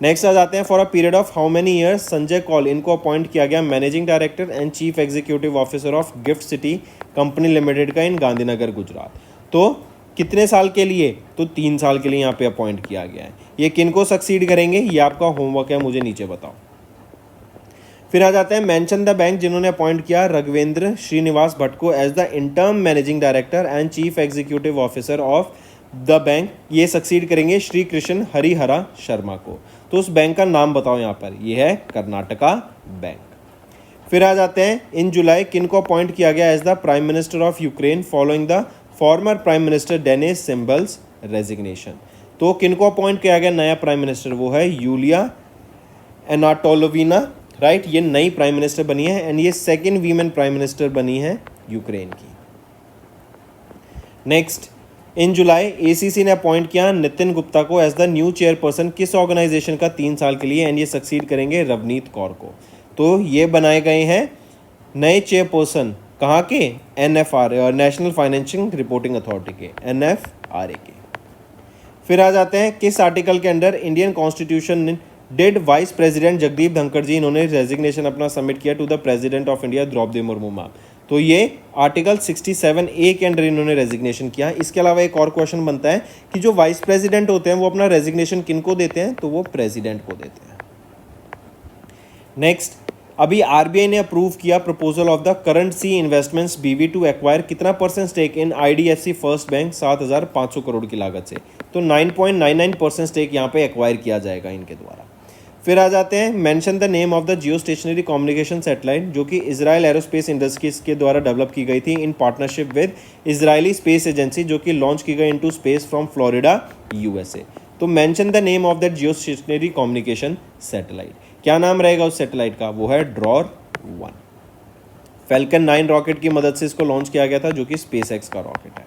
नेक्स्ट आ जाते हैं, for a period of how many years Sanjay Kaul इनको अपॉइंट किया गया managing director and chief executive officer of GIFT city company limited का इन गांधीनगर गुजरात। तो कितने साल के लिए, तो 3 साल के लिए यहाँ पे अपॉइंट किया गया है। ये किनको सक्सीड करेंगे, ये आपका होमवर्क है, मुझे नीचे बताओ। फिर आ जाते हैं, मेंशन द बैंक जिन्होंने अपॉइंट किया रघवेंद्र श्रीनिवास भट्ट को as the interim managing director and chief executive officer of the bank. ये सक्सीड करेंगे श्री कृष्ण हरिहरा शर्मा को। तो उस बैंक का नाम बताओ यहाँ पर, ये है कर्नाटका बैंक। फिर आ जाते हैं, इन जुलाई किनको अपॉइंट किया गया as the prime minister of Ukraine following the former prime minister Denys Shmyhal's resignation. तो किनको अपॉइंट किया गया नया प्राइम मिनिस्टर, वो है यूलिया एनाटोलोविना, राइट। ये नई प्राइम मिनिस्टर बनी है एंड ये 2nd वीमेन प्राइम मिनिस्टर बनी है यूक्रेन की। नेक्स्ट, इन जुलाई ACC ने अपॉइंट किया नितिन गुप्ता को एज द न्यू चेयरपर्सन किस ऑर्गेनाइजेशन का 3 साल के लिए, एंड ये सक्सीड करेंगे रवनीत कौर को। तो ये बनाए गए हैं नए चेयरपर्सन कहाँ के, NFRA national financial reporting authority के, NFRA के। फिर आ जाते हैं, किस आर्टिकल के under Indian constitution did vice president Jagdeep Dhankhar ji इन्होंने रेजिग्नेशन अपना सबमिट किया to the president of India Droupadi Murmu ma'am. तो ये आर्टिकल 67A के अंडर इन्होंने रेजिग्नेशन किया। इसके अलावा एक और क्वेश्चन बनता है कि जो वाइस प्रेसिडेंट होते हैं वो अपना रेजिग्नेशन किनको देते हैं, तो वो प्रेसिडेंट को देते हैं। नेक्स्ट, अभी आरबीआई ने अप्रूव किया proposal of the Currant Sea investments BV to acquire कितना % stake in IDFC first bank 7,500 crore की लागत से। तो 9.99% स्टेक यहाँ पे एक्वायर किया जाएगा इनके द्वारा। फिर आ जाते हैं, mention the name of the geostationary communication satellite जो कि इजराइल एरोस्पेस इंडस्ट्रीज के द्वारा डेवलप की गई थी in partnership with Israeli space agency, जो कि लॉन्च की गई into space from Florida USA. तो mention the name of the geostationary communication satellite, क्या नाम रहेगा उस सैटेलाइट का? वो है ड्रॉर-1। फैल्कन 9 रॉकेट की मदद से इसको लॉन्च किया गया था, जो कि स्पेसएक्स का रॉकेट है।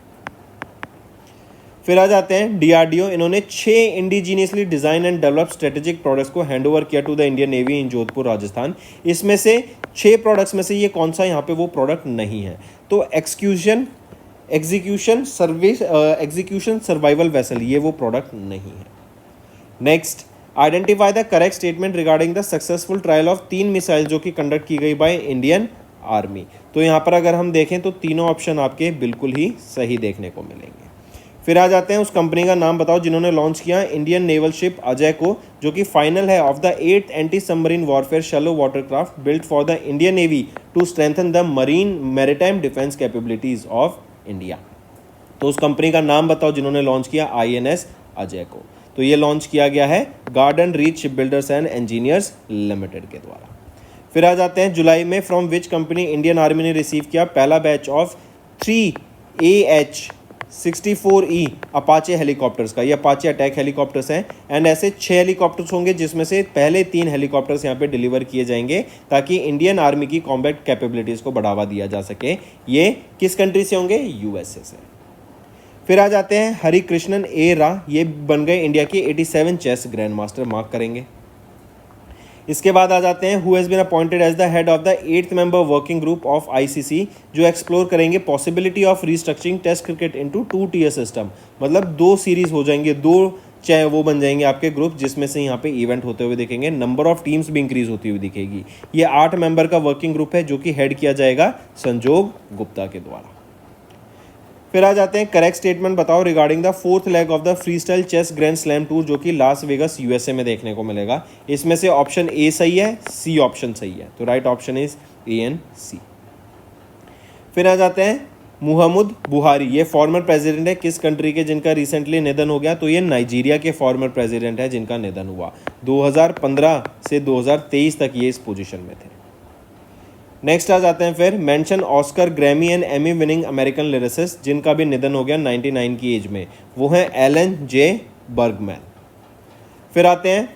फिर आ जाते हैं डीआरडीओ, इन्होंने 6 indigenously design and develop strategic products को हैंड ओवर किया टू द इंडियन नेवी इन जोधपुर राजस्थान। इसमें से 6 प्रोडक्ट्स में से ये कौन सा यहाँ पे वो प्रोडक्ट नहीं है? तो एग्जीक्यूशन सर्वाइवल वेसल, ये वो प्रोडक्ट नहीं है। Next, identify the correct statement regarding the successful trial of 3 missile जो कि कंडक्ट की गई बाय इंडियन आर्मी। तो यहाँ पर अगर हम देखें तो तीनों ऑप्शन आपके बिल्कुल ही सही देखने को मिलेंगे। फिर आ जाते हैं, उस कंपनी का नाम बताओ जिन्होंने लॉन्च किया इंडियन नेवल शिप अजय को, जो कि फाइनल है of the 8th anti submarine warfare shallow watercraft built for the Indian navy to strengthen the marine maritime defence capabilities of India. तो उस कंपनी का नाम बताओ जिन्होंने लॉन्च किया आईएनएस अजय को। तो ये लॉन्च किया गया है garden reach ship builders and engineers limited के द्वारा। फिर आ जाते हैं, जुलाई में from which company Indian army ने रिसीव किया पहला batch of 3 AH-64E Apache helicopters का। ये अपाचे अटैक हेलीकॉप्टर्स हैं एंड ऐसे 6 हेलीकॉप्टर्स होंगे जिसमें से पहले 3 हेलीकॉप्टर्स यहाँ पे डिलीवर किए जाएंगे ताकि इंडियन आर्मी की कॉम्बैट कैपेबिलिटीज़ को बढ़ावा दिया जा सके। ये किस कंट्री से होंगे? यूएसए से। फिर आ जाते हैं, हरि कृष्णन ए रा, ये बन गए इंडिया के 87 चेस ग्रैंड मास्टर, मार्क करेंगे। इसके बाद आ जाते हैं, who has been appointed as the head of the 8th member working group of ICC, जो एक्सप्लोर करेंगे possibility of restructuring test cricket into 2 tier system. मतलब 2 सीरीज हो जाएंगे, 2 चाहे वो बन जाएंगे आपके ग्रुप, जिसमें से यहाँ पे इवेंट होते हुए दिखेंगे, नंबर ऑफ टीम्स भी इंक्रीज होती हुई दिखेगी। ये 8 मेंबर का वर्किंग ग्रुप है जो कि हेड किया जाएगा संजोग गुप्ता के द्वारा। फिर आ जाते हैं, करेक्ट स्टेटमेंट बताओ regarding the 4th leg of the free style chess grand slam tour जो कि लास वेगस यूएसए में देखने को मिलेगा। इसमें से ऑप्शन ए सही है, सी ऑप्शन सही है, तो right option is A and C. फिर आ जाते हैं, मुहम्मद बुहारी, ये फॉर्मर प्रेसिडेंट है किस कंट्री के जिनका रिसेंटली निधन हो गया? तो ये नाइजीरिया के फॉर्मर प्रेसिडेंट है जिनका निधन हुआ। 2015 से 2023 तक ये इस पोजीशन में थे। नेक्स्ट आ जाते हैं, फिर mention Oscar, Grammy and Emmy winning American lyricist जिनका भी निधन हो गया 99 की एज में, वो हैं एलन जे बर्गमैन। फिर आते हैं,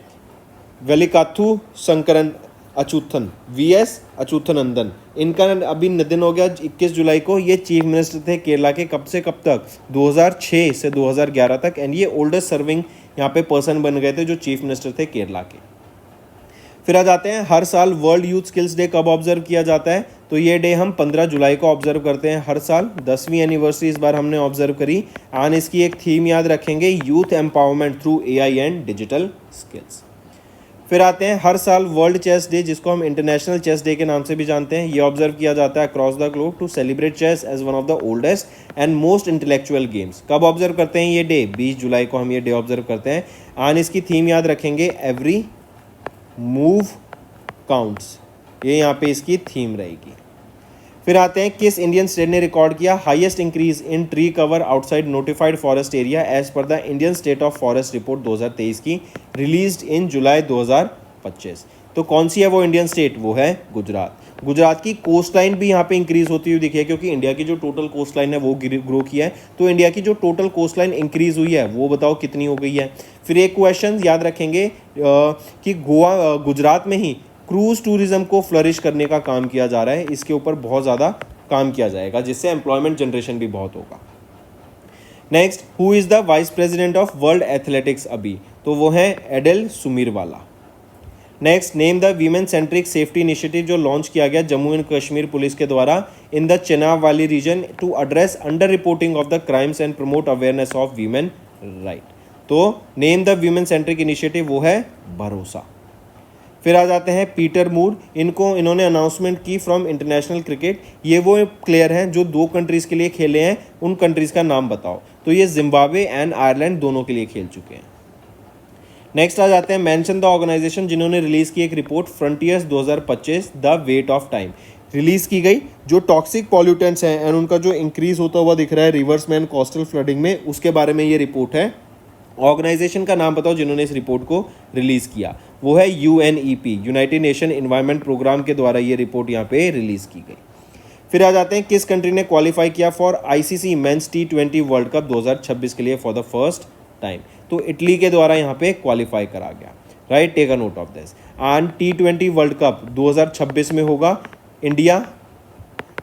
वेलिकाथु शंकरन अच्युथन, वीएस अच्युथनंदन, इनका अभी निधन हो गया 21 जुलाई को। ये चीफ मिनिस्टर थे केरला के, कब से कब तक? 2006 से 2011 तक, एंड ये ओल्डेस्ट सर्विंग यहाँ पे पर्सन बन गए थे जो चीफ मिनिस्टर थे केरला के। फिर आ जाते हैं, हर साल वर्ल्ड यूथ स्किल्स डे कब ऑब्जर्व किया जाता है? तो ये डे हम 15 जुलाई को ऑब्जर्व करते हैं हर साल। 10वीं एनिवर्सरी इस बार हमने ऑब्जर्व करी एंड इसकी एक थीम याद रखेंगे, youth empowerment through AI and digital skills. फिर आते हैं, हर साल वर्ल्ड चेस डे जिसको हम इंटरनेशनल चेस डे के नाम से भी जानते हैं, ये ऑब्जर्व किया जाता है across the globe to celebrate chess as one of the oldest and most intellectual games. कब ऑब्जर्व करते हैं ये डे? 20 जुलाई को हम ये डे ऑब्जर्व करते हैं एंड इसकी थीम याद रखेंगे, एवरी मूव काउंट्स, ये यहाँ पे इसकी थीम रहेगी। फिर आते हैं, किस इंडियन स्टेट ने रिकॉर्ड किया highest increase in tree cover outside notified forest area as per the Indian state of forest report 2023 की, रिलीज्ड इन जुलाई 2025। तो कौन सी है वो इंडियन स्टेट? वो है गुजरात। गुजरात की कोस्ट लाइन भी यहाँ पे इंक्रीज होती हुई दिखी है क्योंकि इंडिया की जो टोटल कोस्ट लाइन है वो ग्रो किया है। तो इंडिया की जो टोटल कोस्ट लाइन इंक्रीज हुई है वो बताओ कितनी हो गई है। फिर एक क्वेश्चन याद रखेंगे कि गोवा, गुजरात में ही क्रूज टूरिज्म को फ्लरिश करने का काम किया जा रहा है, इसके ऊपर बहुत ज़्यादा काम किया जाएगा जिससे एम्प्लॉयमेंट जनरेशन भी बहुत होगा। Next, who is the vice president of world athletics अभी? तो वो हैं Adille Sumariwala. Next, name the women centric safety initiative जो लॉन्च किया गया जम्मू एंड कश्मीर पुलिस के द्वारा in the Chenab valley region to address under reporting of the crimes and promote awareness of women right. तो name the women centric initiative, वो है भरोसा। फिर आ जाते हैं, पीटर मूर, इन्होंने अनाउंसमेंट की फ्रॉम इंटरनेशनल क्रिकेट। ये वो प्लेयर हैं जो 2 कंट्रीज़ के लिए खेले हैं, उन कंट्रीज़ का नाम बताओ। तो ये जिम्बाब्वे एंड आयरलैंड दोनों के लिए खेल चुके हैं। नेक्स्ट आ जाते हैं मेंशन द ऑर्गेनाइजेशन जिन्होंने रिलीज की एक report frontiers 2025 the weight of time release की गई। जो टॉक्सिक पॉल्यूटेंट्स हैं एंड उनका जो इंक्रीज होता हुआ दिख रहा है रिवर्स में एंड कोस्टल फ्लडिंग में, उसके बारे में ये रिपोर्ट है। ऑर्गेनाइजेशन का नाम बताओ जिन्होंने इस रिपोर्ट को रिलीज किया। वो है UNEP, United Nation Environment Programme के द्वारा ये रिपोर्ट यहाँ पे रिलीज की गई। फिर आ जाते हैं किस कंट्री ने क्वालिफाई किया for ICC men's T20 world cup 2026 के लिए फॉर द फर्स्ट टाइम। तो इटली के द्वारा यहाँ पे क्वालिफाई करा गया, right, take a note of this. And T20 world cup 2026 में होगा, इंडिया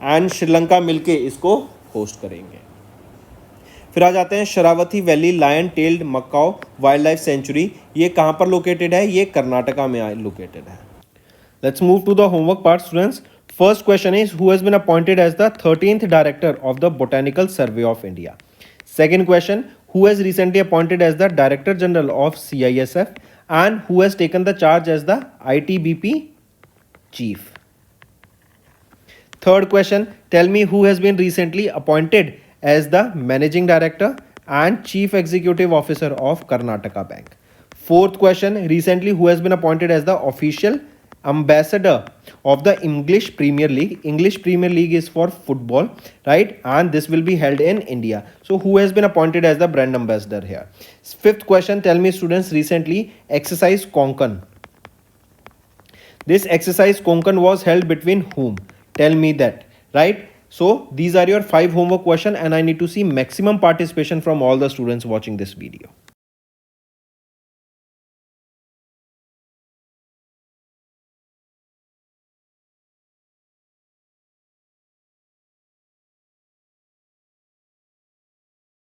एंड श्रीलंका मिलके इसको होस्ट करेंगे। फिर आ जाते हैं Sharavathi valley lion tailed macaque wild life sanctuary, ये कहाँ पर लोकेटेड है? ये कर्नाटका में लोकेटेड है। Let's move to the homework part students. First question is who has been appointed as the 13th director of the Botanical Survey of India? Second question, who has recently appointed as the Director General of CISF and who has taken the charge as the ITBP Chief? Third question, tell me who has been recently appointed as the Managing Director and Chief Executive Officer of Karnataka Bank. Fourth question, recently who has been appointed as the official ambassador of the English Premier League. English Premier League is for football, right? And this will be held in India. So who has been appointed as the brand ambassador here? Fifth question, tell me students, recently exercise Konkan. This exercise Konkan was held between whom? Tell me that, right? So these are your 5 homework questions and I need to see maximum participation from all the students watching this video.